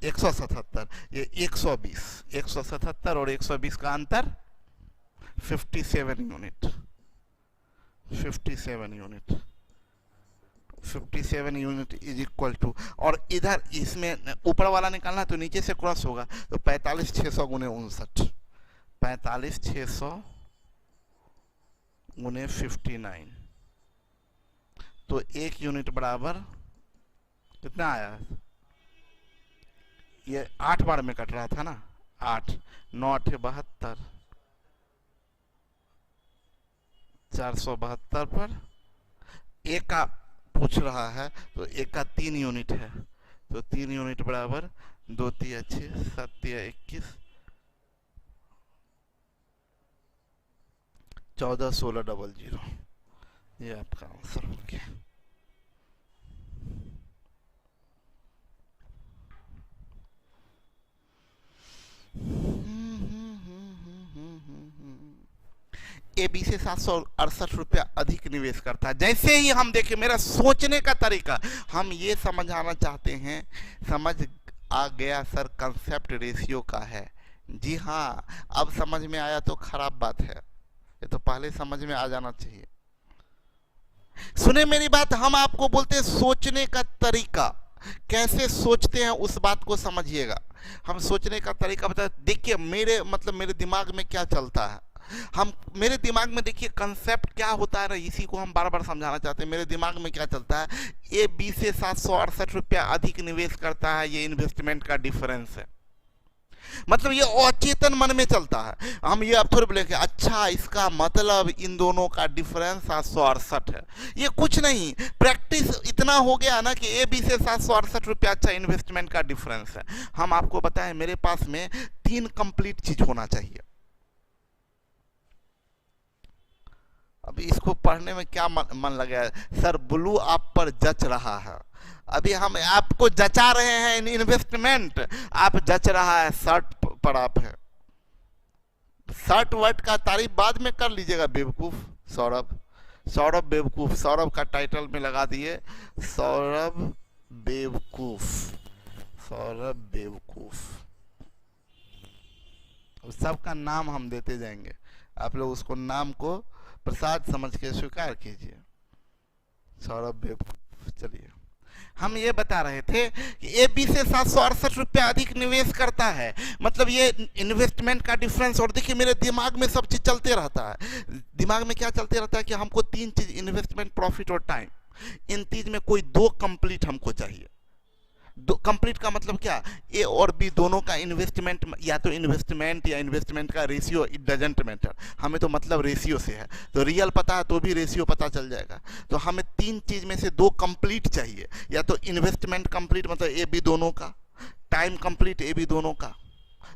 177, ये 120, 177 और 120 का अंतर 57 unit, 57 unit, 57 unit is equal to, और इधर इसमें ऊपर वाला निकालना तो नीचे से क्रॉस होगा, तो 45,600 गुने 59, 45,600 गुने 59, तो 1 यूनिट बराबर कितना आया, ये 8 बार में कट रहा था ना, 8, 9 8 72, 472 पर एक का पूछ रहा है, तो एक का 3 यूनिट है, तो 3 यूनिट बराबर 2 3 6 7 21, 14 16 00, ये आपका आंसर हो गया। AB से 768 रुपया अधिक निवेश करता है। जैसे ही हम देखें, मेरा सोचने का तरीका, हम ये समझाना चाहते हैं, समझ आ गया सर कंसेप्ट रेशियो का है, जी हाँ, अब समझ में आया तो खराब बात है, ये तो पहले समझ में आ जाना चाहिए। सुने मेरी बात, हम आपको बोलते हैं सोचने का तरीका, कैसे सोचते हैं उस बात को समझिएगा। हम सोचने का तरीका बता, देखिए मेरे दिमाग में क्या चलता है, मेरे दिमाग में देखिए कंसेप्ट क्या होता है ना, इसी को हम बार बार समझाना चाहते हैं। मेरे दिमाग में क्या चलता है, ये 20 से 768 रुपया अधिक निवेश करता है, ये इन्वेस्टमेंट का डिफरेंस है, मतलब ये अचेतन मन में चलता है। हम ये अब थोड़ी बोलेंगे अच्छा इसका मतलब इन दोनों का डिफरेंस 768 है, ये कुछ नहीं, प्रैक्टिस इतना हो गया ना कि AB से 768 रुपया अच्छा इन्वेस्टमेंट का डिफरेंस है। हम आपको बताएं, मेरे पास में 3 कंप्लीट चीज होना चाहिए। अभी इसको पढ़ने में क्या मन लगा है, सर ब्लू आप पर जच रहा है, अभी हम आपको जचा रहे हैं इन्वेस्टमेंट, आप जच रहा है शर्ट पर, आप है शर्ट वर्ट का तारीफ बाद में कर लीजिएगा बेवकूफ। सौरभ बेवकूफ, सौरभ का टाइटल में लगा दिए सौरभ बेवकूफ, सौरभ बेवकूफ, सबका नाम हम देते जाएंगे, आप लोग उसको नाम को प्रसाद समझ के स्वीकार कीजिए, सौरभ बेवकूफ। चलिए, हम ये बता रहे थे कि AB से 768 रुपया अधिक निवेश करता है, मतलब ये इन्वेस्टमेंट का डिफरेंस। और देखिए मेरे दिमाग में सब चीज चलते रहता है, दिमाग में क्या चलते रहता है कि हमको 3 चीज, इन्वेस्टमेंट, प्रॉफिट और टाइम, इन चीज में कोई 2 कंप्लीट हमको चाहिए। कंप्लीट का मतलब क्या, A और B दोनों का इन्वेस्टमेंट, या तो इन्वेस्टमेंट या इन्वेस्टमेंट का रेशियो, इट डजंट मैटर, हमें तो मतलब रेशियो से है, तो रियल पता है तो भी रेशियो पता चल जाएगा। तो हमें 3 चीज में से 2 कंप्लीट चाहिए, या तो इन्वेस्टमेंट कंप्लीट मतलब AB दोनों का, टाइम कंप्लीट AB दोनों का,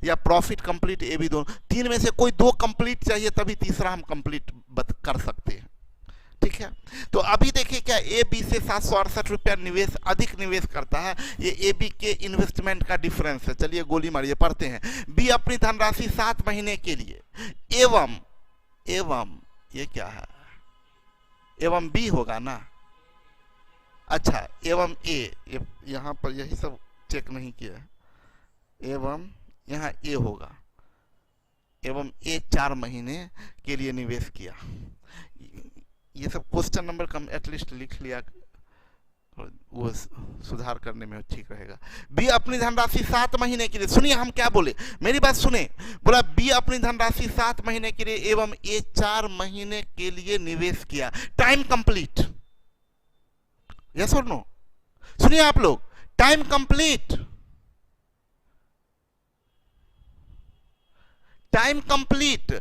या प्रॉफिट कंप्लीट AB दोनों, 3 में से कोई 2 कंप्लीट चाहिए, तभी तीसरा हम कंप्लीट कर सकते हैं, ठीक है। तो अभी देखिए क्या, AB से 768 रुपया अधिक निवेश करता है, ये AB के इन्वेस्टमेंट का डिफरेंस है। चलिए गोली मारिए, पढ़ते हैं। B अपनी धनराशि 7 महीने के लिए एवं ये क्या है, एवं B होगा ना, अच्छा एवं A, यहां पर यही सब चेक नहीं किया है, एवं यहां A होगा, एवं A 4 महीने के लिए निवेश किया। ये सब क्वेश्चन नंबर कम एटलीस्ट लिख लिया, वो सुधार करने में ठीक रहेगा। B अपनी धनराशि 7 महीने के लिए, सुनिए हम क्या बोले, मेरी बात सुने, बोला B अपनी धनराशि 7 महीने के लिए एवं A 4 महीने के लिए निवेश किया, टाइम कंप्लीट, यस और नो, सुनिए आप लोग, टाइम कंप्लीट, टाइम कंप्लीट।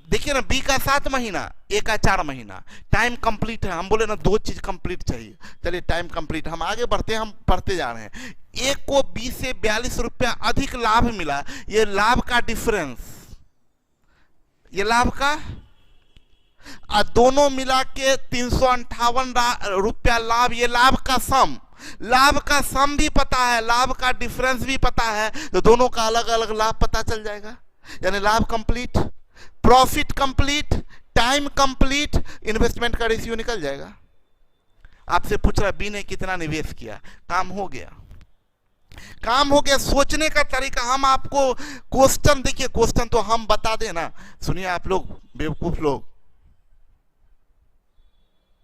देखिए ना, B का 7 महीना, A का 4 महीना, टाइम कंप्लीट है। हम बोले ना 2 चीज कंप्लीट चाहिए, चलिए टाइम कंप्लीट। हम आगे बढ़ते हैं, हम पढ़ते जा रहे हैं। A को B से 42 रुपया अधिक लाभ मिला, ये लाभ का डिफरेंस, ये लाभ का, दोनों मिला के 358 रुपया लाभ, ये लाभ का सम, लाभ का सम भी पता है, लाभ का डिफरेंस भी पता है, तो दोनों का अलग अलग लाभ पता चल जाएगा। यानी लाभ complete, profit complete, time complete, investment का रेशियो निकल जाएगा। आपसे पूछ रहा बी ने कितना निवेश किया, काम हो गया, काम हो गया। सोचने का तरीका, हम आपको क्वेश्चन, देखिए क्वेश्चन तो हम बता देना, सुनिए आप लोग बेवकूफ लोग,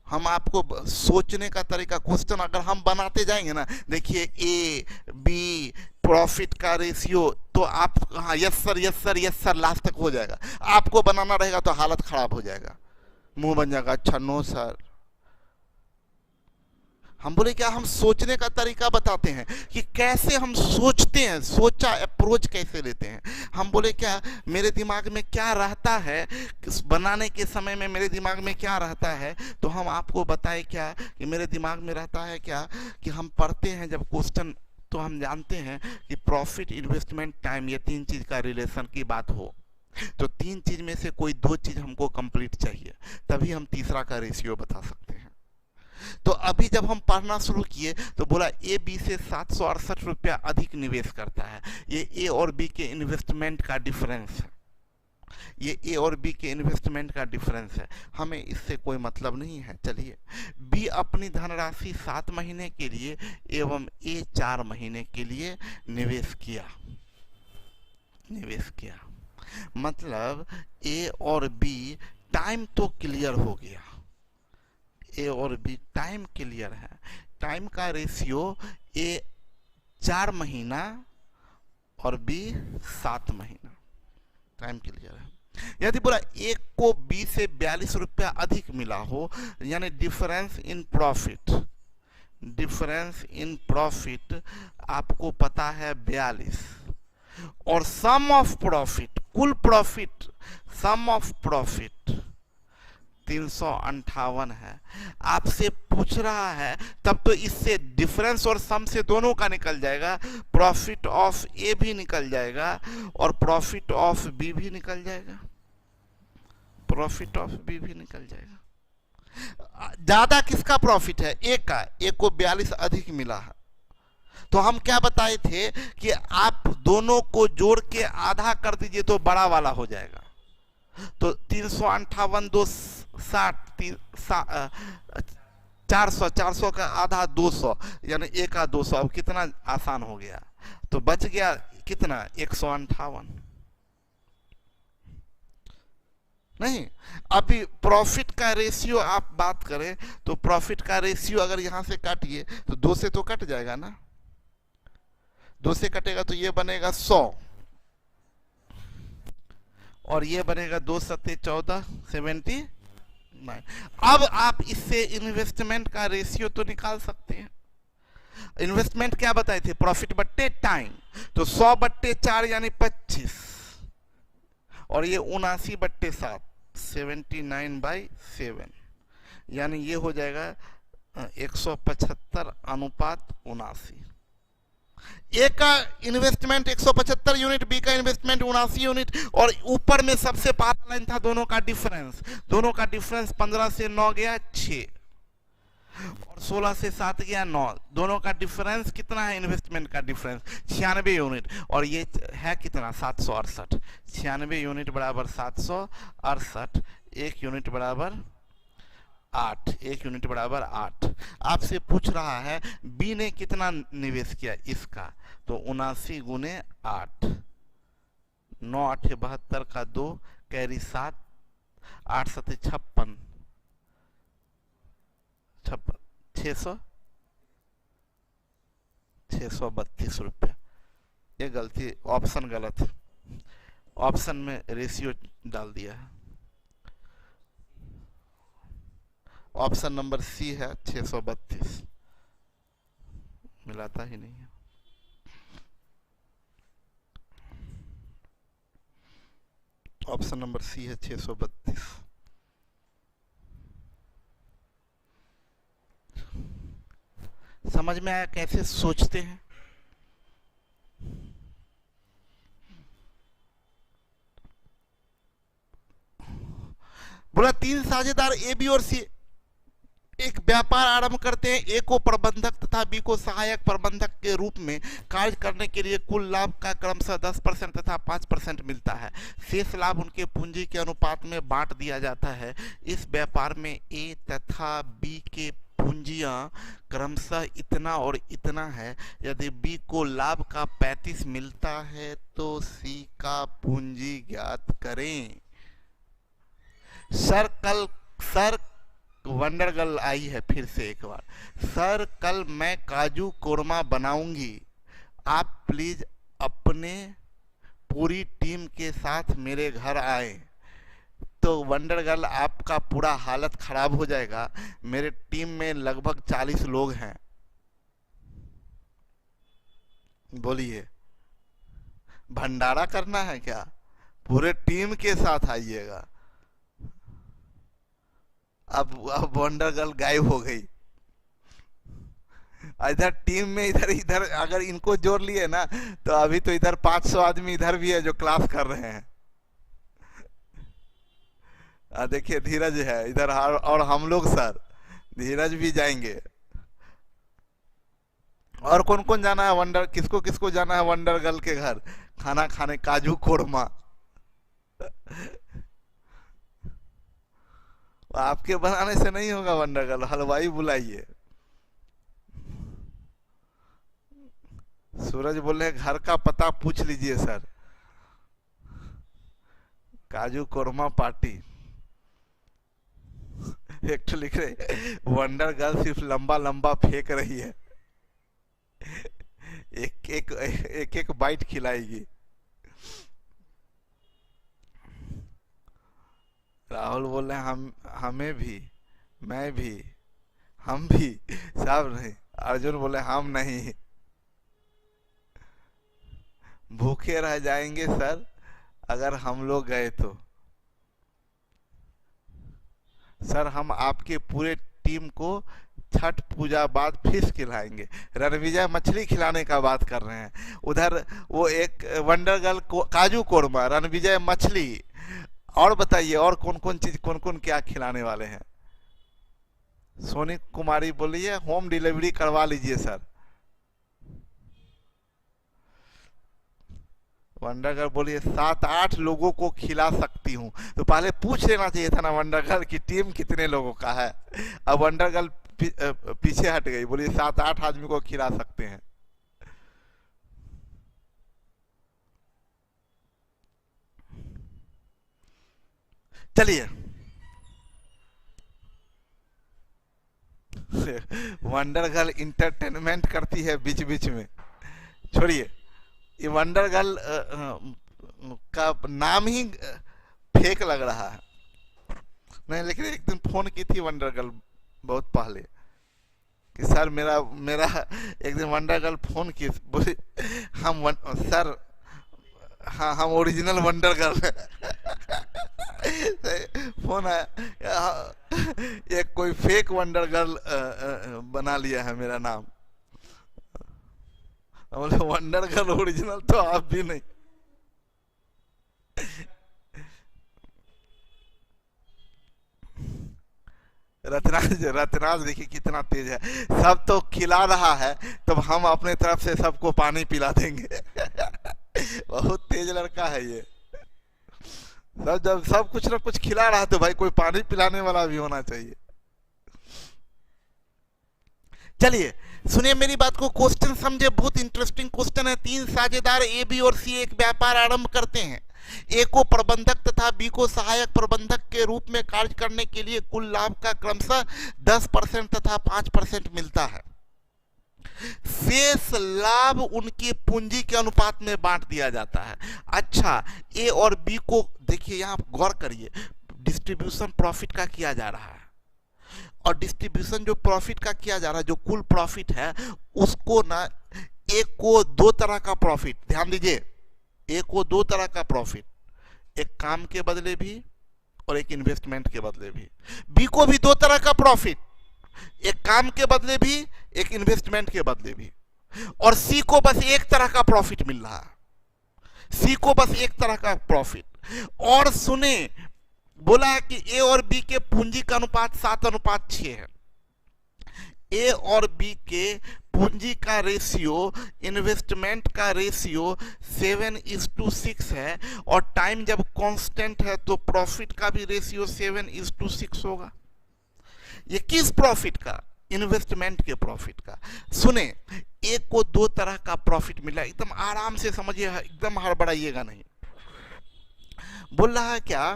हम आपको सोचने का तरीका, क्वेश्चन अगर हम बनाते जाएंगे ना, देखिए ए बी प्रॉफिट का रेशियो, तो आप हाँ yes sir yes sir yes sir last तक हो जाएगा। आपको बनाना रहेगा तो हालत खराब हो जाएगा, मुंह बन जाएगा, अच्छा नो सर। हम बोले क्या, हम सोचने का तरीका बताते हैं कि कैसे हम सोचते हैं, सोचा अप्रोच कैसे लेते हैं। हम बोले क्या, मेरे दिमाग में क्या रहता है, बनाने के समय में मेरे दिमाग में क्या रहता है, तो हम आपको बताए क्या कि मेरे दिमाग में रहता है क्या, कि हम पढ़ते हैं जब क्वेश्चन, तो हम जानते हैं कि प्रॉफिट, इन्वेस्टमेंट, टाइम, ये तीन चीज का रिलेशन की बात हो, तो तीन चीज में से कोई दो चीज हमको कंप्लीट चाहिए, तभी हम तीसरा का रेशियो बता सकते हैं। तो अभी जब हम पढ़ना शुरू किए तो बोला ए बी से 768 रुपया अधिक निवेश करता है। ये ए और बी के इन्वेस्टमेंट का डिफरेंस है, ये ए और बी के इन्वेस्टमेंट का डिफरेंस है, हमें इससे कोई मतलब नहीं है। चलिए, बी अपनी धनराशि 7 महीने के लिए एवं ए 4 महीने के लिए निवेश किया, मतलब ए और बी टाइम तो क्लियर हो गया, ए और बी टाइम क्लियर है, टाइम का रेशियो ए 4 महीना और बी 7 महीना, टाइम क्लियर है। यदि बोला एक को बी से 42 रुपया अधिक मिला हो, यानी difference in profit, difference in profit आपको पता है 42, और सम ऑफ प्रॉफिट, कुल प्रॉफिट, सम ऑफ प्रॉफिट 358 है। आपसे पूछ रहा है तब तो इससे डिफरेंस और सम से दोनों का निकल जाएगा, प्रॉफिट ऑफ ए भी निकल जाएगा और प्रॉफिट ऑफ बी भी निकल जाएगा, प्रॉफिट ऑफ बी भी निकल जाएगा। ज्यादा किसका प्रॉफिट है, ए का, ए को 42 अधिक मिला है, तो हम क्या बताए थे कि आप दोनों को जोड़ के आधा कर दीजिए तो बड़ा वाला हो जाएगा। तो 358 2 60 400, 400 का आधा 200, यानी ए का 200। अब कितना आसान हो गया, तो बच गया कितना, 158। नहीं, अभी प्रॉफिट का रेशियो आप बात करें तो प्रॉफिट का रेशियो अगर यहां से काटिए तो 2 से तो कट जाएगा ना, 2 से कटेगा तो ये बनेगा 100 और ये बनेगा 2 सत्ते 14, 79। अब आप इससे इन्वेस्टमेंट का रेशियो तो निकाल सकते हैं। इन्वेस्टमेंट क्या बताए थे, प्रॉफिट बट्टे टाइम, तो 100 बट्टे 4 यानी 25, और ये 79/7, 79/7, यानी ये हो जाएगा 175:79। ए का इन्वेस्टमेंट 175 यूनिट, बी का इन्वेस्टमेंट 79 यूनिट, और ऊपर में सबसे पहला लाइन था दोनों का डिफरेंस, दोनों का डिफरेंस 15 से 9 गया 6, और 16 से 7 गया 9, दोनों का डिफरेंस कितना है, इन्वेस्टमेंट का डिफरेंस 96 यूनिट, और ये है कितना 768, 96 यूनिट बराबर 768, 1 यूनिट बराबर 8, 1 यूनिट बराबर 8। आपसे पूछ रहा है बी ने कितना निवेश किया इसका, तो 79 गुने 8, 9 8 72 का 2 कैरी 7, 8 7 56, 632 रुपया। ये गलती, ऑप्शन गलत है, ऑप्शन में रेशियो डाल दिया है, ऑप्शन नंबर सी है 632, मिलाता ही नहीं है। ऑप्शन नंबर सी है 632। समझ में आया कैसे सोचते हैं। बोला 3 साझेदार ए बी और सी, एक व्यापार आरंभ करते हैं। ए को प्रबंधक तथा बी को सहायक प्रबंधक के रूप में कार्य करने के लिए कुल लाभ का क्रमशः 10% तथा 5% मिलता है। शेष लाभ उनके पूंजी के अनुपात में बांट दिया जाता है। इस व्यापार में ए तथा बी के पूंजियां क्रमशः इतना और इतना है। यदि बी को लाभ का 35 मिलता है तो सी का पूंजी ज्ञात करें। सर वंडर गर्ल आई है फिर से एक बार। सर कल मैं काजू कोरमा बनाऊंगी, आप प्लीज अपने पूरी टीम के साथ मेरे घर आए। तो वंडर गर्ल आपका पूरा हालत खराब हो जाएगा। मेरे टीम में लगभग 40 लोग हैं। बोलिए, भंडारा करना है क्या? पूरे टीम के साथ आइएगा। अब वंडर गर्ल गायब हो गई। इधर टीम में इधर अगर इनको जोड़ लिए ना तो अभी तो इधर 500 आदमी इधर भी है जो क्लास कर रहे हैं। देखिए धीरज है इधर और हम लोग सर धीरज भी जाएंगे। और कौन कौन जाना है किसको किसको जाना है वंडर गर्ल के घर खाना खाने? काजू कोरमा आपके बनाने से नहीं होगा वंडर गर्ल, हलवाई बुलाइए। सूरज बोले घर का पता पूछ लीजिए सर। काजू कोरमा पार्टी। एक तो लिख रहे वंडर गर्ल सिर्फ लंबा लंबा फेंक रही है, एक बाइट खिलाएगी। राहुल बोले हमें भी, मैं भी, हम भी, सब नहीं। अर्जुन बोले हम नहीं, भूखे रह जाएंगे सर अगर हम लोग गए तो। सर हम आपके पूरे टीम को छठ पूजा बाद फिश खिलाएंगे। रणविजय मछली खिलाने का बात कर रहे हैं। उधर वो एक वंडर गर्ल काजू कोरमा, रणविजय मछली। और बताइए और कौन कौन चीज कौन कौन क्या खिलाने वाले हैं? सोनी कुमारी बोलिए होम डिलीवरी करवा लीजिए सर। वंडर गर्ल बोलिए 7-8 लोगों को खिला सकती हूँ। तो पहले पूछ लेना चाहिए था ना वंडर गर्ल की टीम कितने लोगों का है। अब वंडर गर्ल पीछे हट गई, बोलिए 7-8 आदमी को खिला सकते हैं। चलिए वंडर गर्ल इंटरटेनमेंट करती है बीच बीच में, छोड़िए। ये वंडर गर्ल का नाम ही फेक लग रहा है। नहीं लेकिन एक दिन फोन की थी वंडर गर्ल बहुत पहले कि सर मेरा एक दिन वंडर गर्ल फोन की, बोले सर हाँ हम ओरिजिनल वंडर गर्ल फोन आया, एक कोई फेक वंडर गर्ल बना लिया है मेरा नाम। बोले वंडर गर्ल ओरिजिनल तो आप भी नहीं। रत्नाज देखिए कितना तेज है। सब तो खिला रहा है तब हम अपने तरफ से सबको पानी पिला देंगे बहुत तेज लड़का है ये। जब सब कुछ ना कुछ खिला रहा है तो भाई कोई पानी पिलाने वाला भी होना चाहिए। चलिए सुनिए मेरी बात को, क्वेश्चन समझे, बहुत इंटरेस्टिंग क्वेश्चन है। 3 साझेदार ए बी और सी एक व्यापार आरंभ करते हैं। ए को प्रबंधक तथा बी को सहायक प्रबंधक के रूप में कार्य करने के लिए कुल लाभ का क्रमशः 10% तथा 5% मिलता है। शेष लाभ उनकी पूंजी के अनुपात में बांट दिया जाता है। अच्छा ए और बी को देखिए, यहां गौर करिए, डिस्ट्रीब्यूशन प्रॉफिट का किया जा रहा है। और डिस्ट्रीब्यूशन जो प्रॉफिट का किया जा रहा है, जो कुल प्रॉफिट है उसको ना एक को 2 तरह का प्रॉफिट, ध्यान दीजिए, एक को 2 तरह का प्रॉफिट, एक काम के बदले भी और एक इन्वेस्टमेंट के बदले भी। बी को भी 2 तरह का प्रॉफिट, एक काम के बदले भी एक इन्वेस्टमेंट के बदले भी। और सी को बस एक तरह का प्रॉफिट मिल रहा है, सी को बस एक तरह का प्रॉफिट। और सुने बोला है कि ए और बी के पूंजी का अनुपात 7:6 है। ए और बी के पूंजी का रेशियो इन्वेस्टमेंट का रेशियो 7:6 है, और टाइम जब कांस्टेंट है तो प्रॉफिट का भी रेशियो 7:6 होगा। ये किस प्रॉफिट का? इन्वेस्टमेंट के प्रॉफिट का। सुने, एक को दो तरह का प्रॉफिट मिला, एकदम आराम से समझिए, एकदम हड़बड़ाइएगा नहीं। बोल रहा है क्या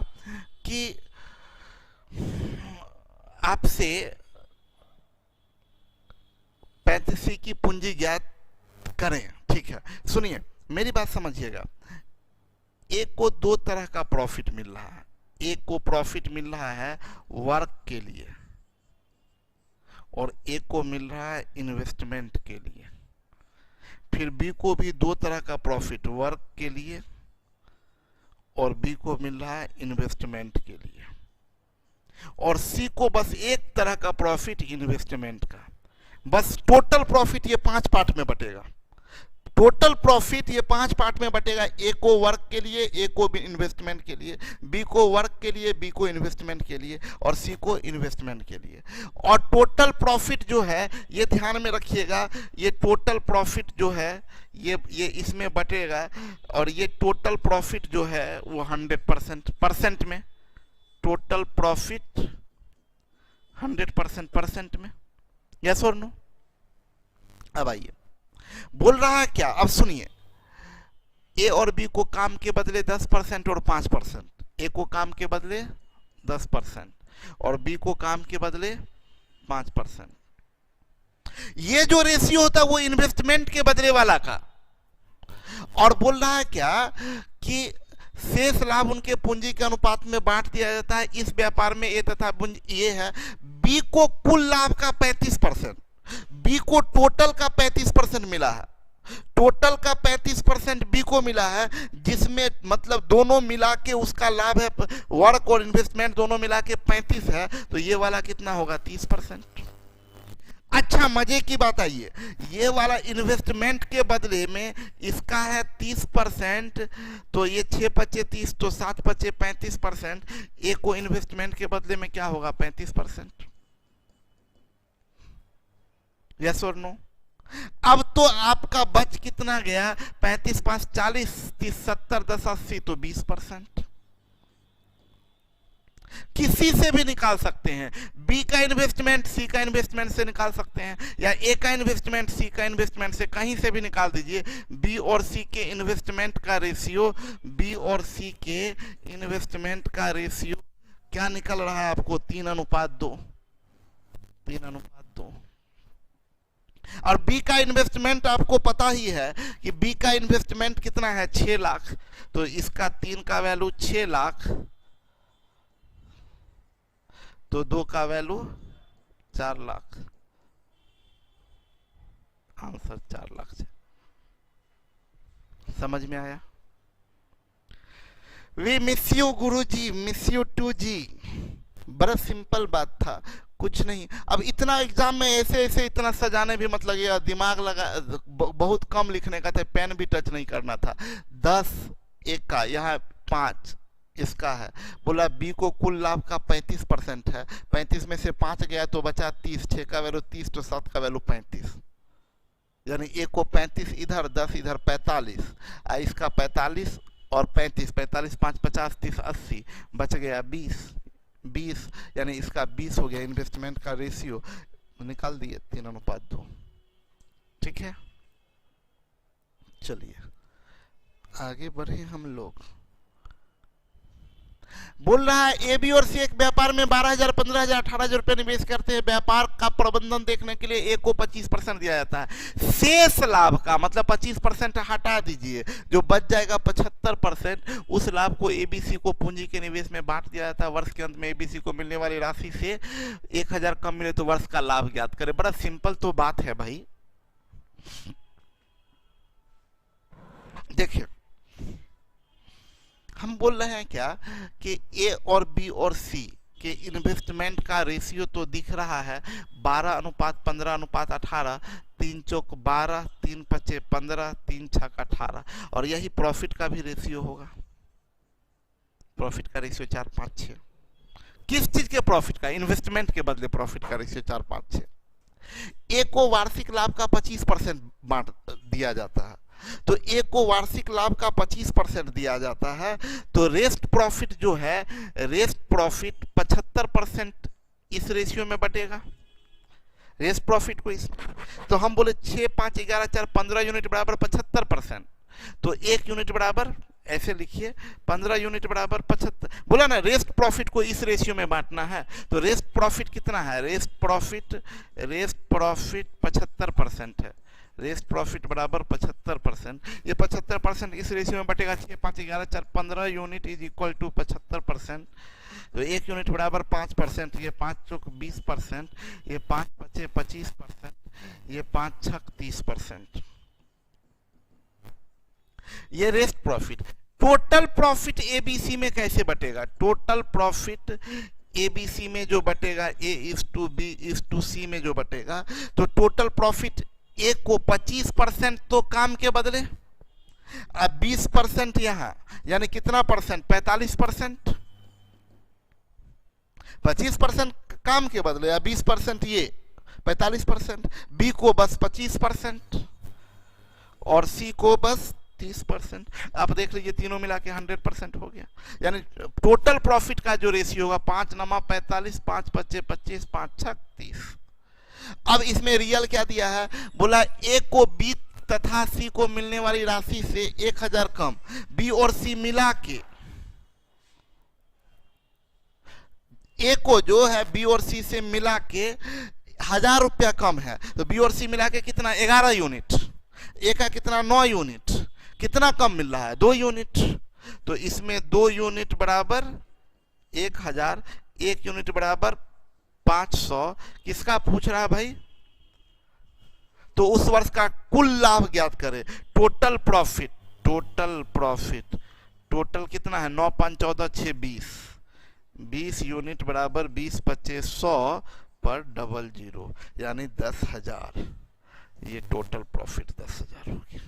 कि आपसे 35 की पूंजी ज्ञात करें, ठीक है। सुनिए, मेरी बात समझिएगा। एक को दो तरह का प्रॉफिट मिल रहा है। एक को प्रॉफिट मिल रहा है वर्क के लिए, और एक को मिल रहा है इन्वेस्टमेंट के लिए। फिर बी को भी दो तरह का प्रॉफिट, वर्क के लिए और बी को मिल रहा है इन्वेस्टमेंट के लिए। और सी को बस एक तरह का प्रॉफिट, इन्वेस्टमेंट का। बस टोटल प्रॉफिट ये 5 पार्ट में बटेगा। टोटल प्रॉफिट ये 5 पार्ट में बटेगा। ए को वर्क के लिए, ए को इन्वेस्टमेंट के लिए, बी को वर्क के लिए, बी को इन्वेस्टमेंट के लिए, और सी को इन्वेस्टमेंट के लिए। और टोटल प्रॉफिट जो है, ये ध्यान में रखिएगा, ये टोटल प्रॉफिट जो है ये इसमें बटेगा। और ये टोटल प्रॉफिट जो है वो 100% परसेंट में, टोटल प्रॉफिट 100% परसेंट में। यस और नो? अब आइए, बोल रहा है क्या, अब सुनिए। ए और बी को काम के बदले 10% और 5%। ए को काम के बदले 10% और बी को काम के बदले 5%। ये जो रेशियो होता है वो इन्वेस्टमेंट के बदले वाला का। और बोल रहा है क्या कि शेष लाभ उनके पूंजी के अनुपात में बांट दिया जाता है। इस व्यापार में ए तथा ये है, बी को कुल लाभ का 35%, बी को टोटल का 35% मिला है। टोटल का 35% बी को मिला है, जिसमें मतलब दोनों मिला के उसका लाभ है, वर्क और इन्वेस्टमेंट दोनों मिला के 35 है, तो ये वाला कितना होगा? 30%। अच्छा, मजे की बात आइए, ये वाला इन्वेस्टमेंट के बदले में इसका है 30%, तो ये 6 पचे 30, तो 7 पचे 35%। ए को इन्वेस्टमेंट के बदले में क्या होगा? 35%। यस और नो? अब तो आपका बच कितना गया? 35 5 40, 30 70, 10 80, तो 20%। किसी से भी निकाल सकते हैं। बी का इन्वेस्टमेंट सी का इन्वेस्टमेंट से निकाल सकते हैं, या ए का इन्वेस्टमेंट सी का इन्वेस्टमेंट से, कहीं से भी निकाल दीजिए। बी और सी के इन्वेस्टमेंट का रेशियो, बी और सी के इन्वेस्टमेंट का रेशियो क्या निकल रहा है आपको? 3:2। 3:2। और बी का इन्वेस्टमेंट आपको पता ही है कि बी का इन्वेस्टमेंट कितना है? 6 लाख। तो इसका 3 का वैल्यू 6 लाख, तो 2 का वैल्यू 4 लाख। आंसर 4 लाख से। समझ में आया? We miss you Guru ji, miss you to जी। बड़ा सिंपल बात था, कुछ नहीं। अब इतना एग्जाम में ऐसे ऐसे इतना सजाने भी मत लगे, दिमाग लगा, बहुत कम लिखने का था, पेन भी टच नहीं करना था। 10 एक का, यहाँ 5 इसका है। बोला बी को कुल लाभ का 35% है, 35 में से 5 गया तो बचा 30, 6 का वैल्यू 30, तो 7 का वैल्यू 35। यानी ए को 35 इधर, 10 इधर, 45। इसका 45 और 35, 45 5 50, 30 80, बच गया 20। यानी इसका 20 हो गया। इन्वेस्टमेंट का रेशियो निकाल दिए 3:2। ठीक है, चलिए आगे बढ़े हम लोग। बोल रहा है ए बी और सी एक व्यापार में 12,000, 15,000, 18,000 रुपए निवेश करते हैं। व्यापार का प्रबंधन देखने के लिए ए को 25% दिया जाता है। शेष लाभ का मतलब 25% हटा दीजिए, जो बच जाएगा 75%, उस लाभ को एबीसी को पूंजी के निवेश में बांट दिया जाता है। वर्ष के अंत में एबीसी को मिलने वाली राशि से 1,000 कम मिले तो वर्ष का लाभ ज्ञात करें। बड़ा सिंपल तो बात है भाई। देखिए, हम बोल रहे हैं क्या कि ए और बी और सी के इन्वेस्टमेंट का रेशियो तो दिख रहा है 12:15:18, 3 चौक 12, 3 पचे 15, 3 छक 18, और यही प्रॉफिट का भी रेशियो होगा। प्रॉफिट का रेशियो 4 5 6। किस चीज के प्रॉफिट का? इन्वेस्टमेंट के बदले प्रॉफिट का रेशियो 4 5 6। ए को वार्षिक लाभ का 25% बांट दिया जाता है, तो ए को वार्षिक लाभ का 25% दिया जाता है, तो रेस्ट प्रॉफिट जो है, रेस्ट प्रॉफिट 75% इस रेशियो में बटेगा, रेस्ट प्रॉफिट को इस, तो हम बोले 6, 5, 11, 4, 15 यूनिट बराबर 75%, तो 1 यूनिट बराबर, ऐसे लिखिए 15 यूनिट बराबर 75, बोला ना रेस्ट प्रॉफिट को इस रेशियो में बांटना है, तो रेस्ट प्रॉफिट कितना है, रेस्ट प्रॉफिट 75% है, रेस्ट प्रॉफिट बराबर 75%, ये 75% इस रेशियो में बटेगा, 6, 5, 11, 4, 15 यूनिट इज इक्वल टू 75%, तो 1 यूनिट बराबर 5%, ये 5 चौक 20%, ये 5 बचे 25%, ये 5 छक 30%, ये rest profit. Total profit ABC में कैसे बटेगा, टोटल प्रॉफिट एबीसी में जो बटेगा, A is to B is to C में जो बटेगा, तो टोटल प्रॉफिट ए को 25% तो काम के बदले, अब 20% यहां, यानी कितना परसेंट, 45%, 25% काम के बदले, या 20% ये 45%, बी को बस 25% और सी को बस 30%। आप देख लीजिए तीनों मिला के 100% हो गया, यानी टोटल प्रॉफिट का जो रेशियो होगा 5 नमा 45, 5 बचे 25, 5 छक 30। अब इसमें रियल क्या दिया है, बोला ए को बी तथा सी को मिलने वाली राशि से 1000 कम, बी और सी मिला के, ए को जो है बी और सी से मिला के 1000 रुपया कम है, तो बी और सी मिला के कितना, 11 यूनिट, ए का कितना 9 यूनिट, कितना कम मिल रहा है, 2 यूनिट, तो इसमें 2 यूनिट बराबर 1000, 1 यूनिट बराबर 500, किसका पूछ रहा है भाई, तो उस वर्ष का कुल लाभ ज्ञात करें, total profit, total profit, total कितना है, 9, 5, 14, 6, 20 यूनिट बराबर 20, 25, 100 पर 00, यानी 10,000, ये टोटल प्रॉफिट 10,000 हो गया।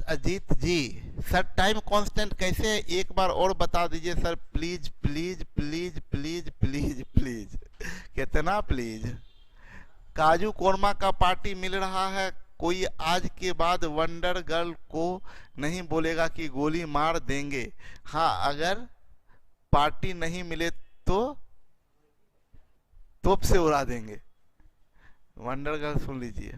अजीत जी, सर टाइम कांस्टेंट कैसे है, एक बार और बता दीजिए sir, please please please please please please, कितना प्लीज। काजू कोरमा का पार्टी मिल रहा है, कोई आज के बाद वंडर गर्ल को नहीं बोलेगा कि गोली मार देंगे, हाँ अगर पार्टी नहीं मिले तो तोप से उड़ा देंगे। वंडर गर्ल सुन लीजिए,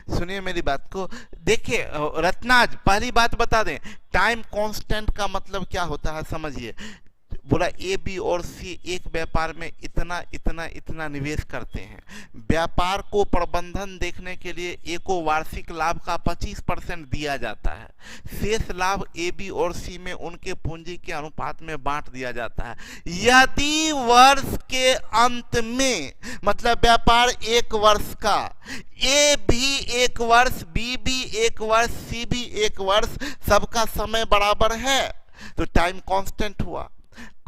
सुनिए मेरी बात को, देखिए रत्नाज पहली बात बता दें, टाइम कांस्टेंट का मतलब क्या होता है समझिए, बोला ए बी और सी एक व्यापार में इतना इतना इतना निवेश करते हैं, व्यापार को प्रबंधन देखने के लिए ए को वार्षिक लाभ का 25% दिया जाता है, शेष लाभ ए बी और सी में उनके पूंजी के अनुपात में बांट दिया जाता है। यदि वर्ष के अंत में, मतलब व्यापार 1 वर्ष का, ए भी 1 वर्ष, बी भी 1 वर्ष, सी भी 1 वर्ष, सबका समय बराबर है, तो टाइम कांस्टेंट हुआ।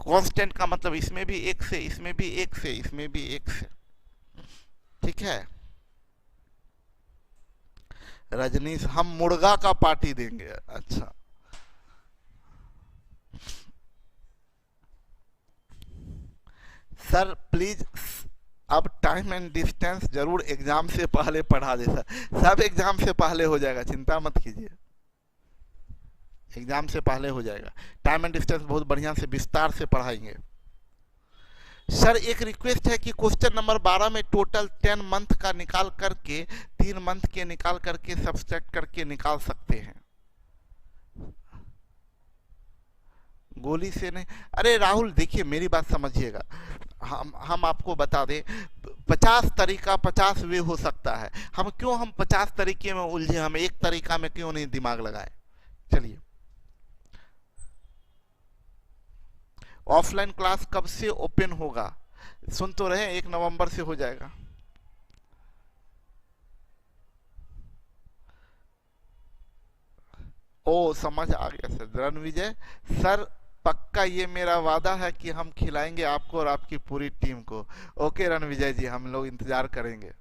कांस्टेंट का मतलब इसमें भी 1 से, इसमें भी 1 से, इसमें भी 1 से, ठीक है। रजनीश, हम मुर्गा का पार्टी देंगे, अच्छा सर प्लीज, अब टाइम एंड डिस्टेंस जरूर एग्जाम से पहले पढ़ा दे सर, सब एग्जाम से पहले हो जाएगा, चिंता मत कीजिए, एग्जाम से पहले हो जाएगा, टाइम एंड डिस्टेंस बहुत बढ़िया से विस्तार से पढ़ाएंगे। सर एक रिक्वेस्ट है कि क्वेश्चन नंबर 12 में टोटल 10 मंथ का निकाल करके 3 मंथ के निकाल करके सब्सट्रैक्ट करके निकाल सकते हैं, गोली से नहीं। अरे राहुल देखिए मेरी बात समझिएगा, हम आपको बता दें 50 तरीका 50 वे हो सकता है, हम 50 तरीके में उलझे, हम एक तरीका में क्यों नहीं दिमाग लगाए। चलिए, ऑफलाइन क्लास कब से ओपन होगा, सुन तो रहे 1 नवंबर से हो जाएगा। ओ समझ आ गया सर, रणविजय सर पक्का ये मेरा वादा है कि हम खिलाएंगे आपको और आपकी पूरी टीम को। ओके रणविजय जी, हम लोग इंतजार करेंगे।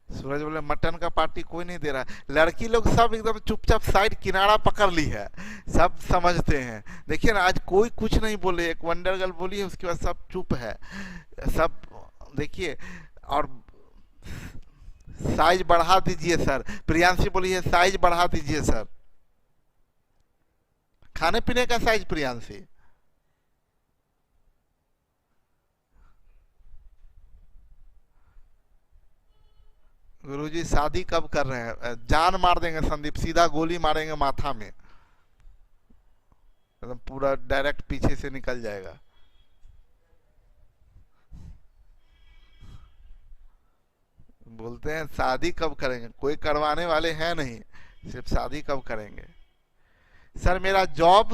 सूरज बोले मटन का पार्टी कोई नहीं दे रहा। लड़की लोग सब एकदम चुपचाप साइड किनारा पकड़ ली है, सब समझते हैं। देखिए ना, आज कोई कुछ नहीं बोले, एक वंडर गर्ल बोली है, उसके बाद सब चुप है सब। देखिए, और साइज बढ़ा दीजिए सर, प्रियांशी बोली है साइज बढ़ा दीजिए सर, खाने पीने का साइज प्रियांशी। गुरुजी शादी कब कर रहे हैं? जान मार देंगे संदीप, सीधा गोली मारेंगे माथा में, एकदम पूरा डायरेक्ट पीछे से निकल जाएगा। बोलते हैं शादी कब करेंगे, कोई करवाने वाले हैं नहीं, सिर्फ शादी कब करेंगे। सर मेरा जॉब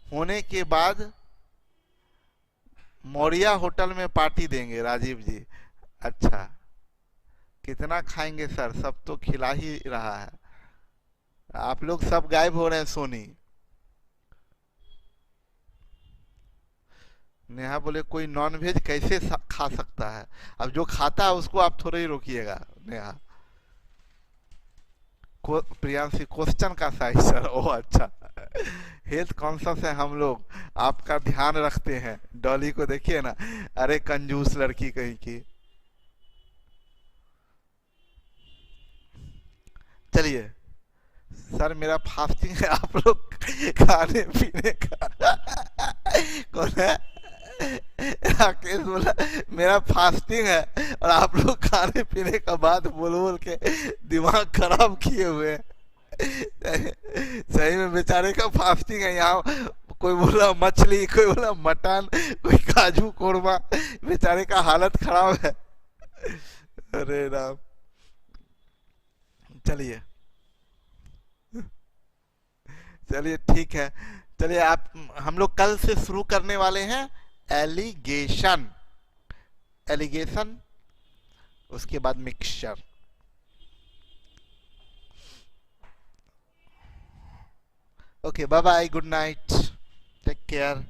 होने के बाद मौर्या होटल में पार्टी देंगे राजीव जी। अच्छा, कितना खाएंगे सर, सब तो खिला ही रहा है। आप लोग सब गायब हो रहे हैं सोनी। नेहा बोले कोई नॉन वेज कैसे खा सकता है? अब जो खाता है उसको आप थोड़ा ही रोकिएगा नेहा। प्रियांशी क्वेश्चन का साइज सर, ओ अच्छा। हेल्थ कॉन्शियस है हम लोग, आपका ध्यान रखते हैं। डॉली को देखिए ना, अरे कंजूस लड़की कहीं की। चलिए सर, मेरा फास्टिंग है, आप लोग खाने पीने का। कौन है? राकेश बोला मेरा फास्टिंग है और आप लोग खाने पीने का बात बोल बोल के दिमाग खराब किए हुए हैं। सही में बेचारे का फास्टिंग है। यहाँ कोई बोला मछली, कोई बोला मटन, कोई काजू कोरमा, बेचारे का हालत खराब है। अरे राम। चलिए चलिए ठीक है। चलिए आप, हम लोग कल से शुरू करने वाले हैं एलिगेशन, एलिगेशन, उसके बाद mixture. Okay bye bye, good night, take care.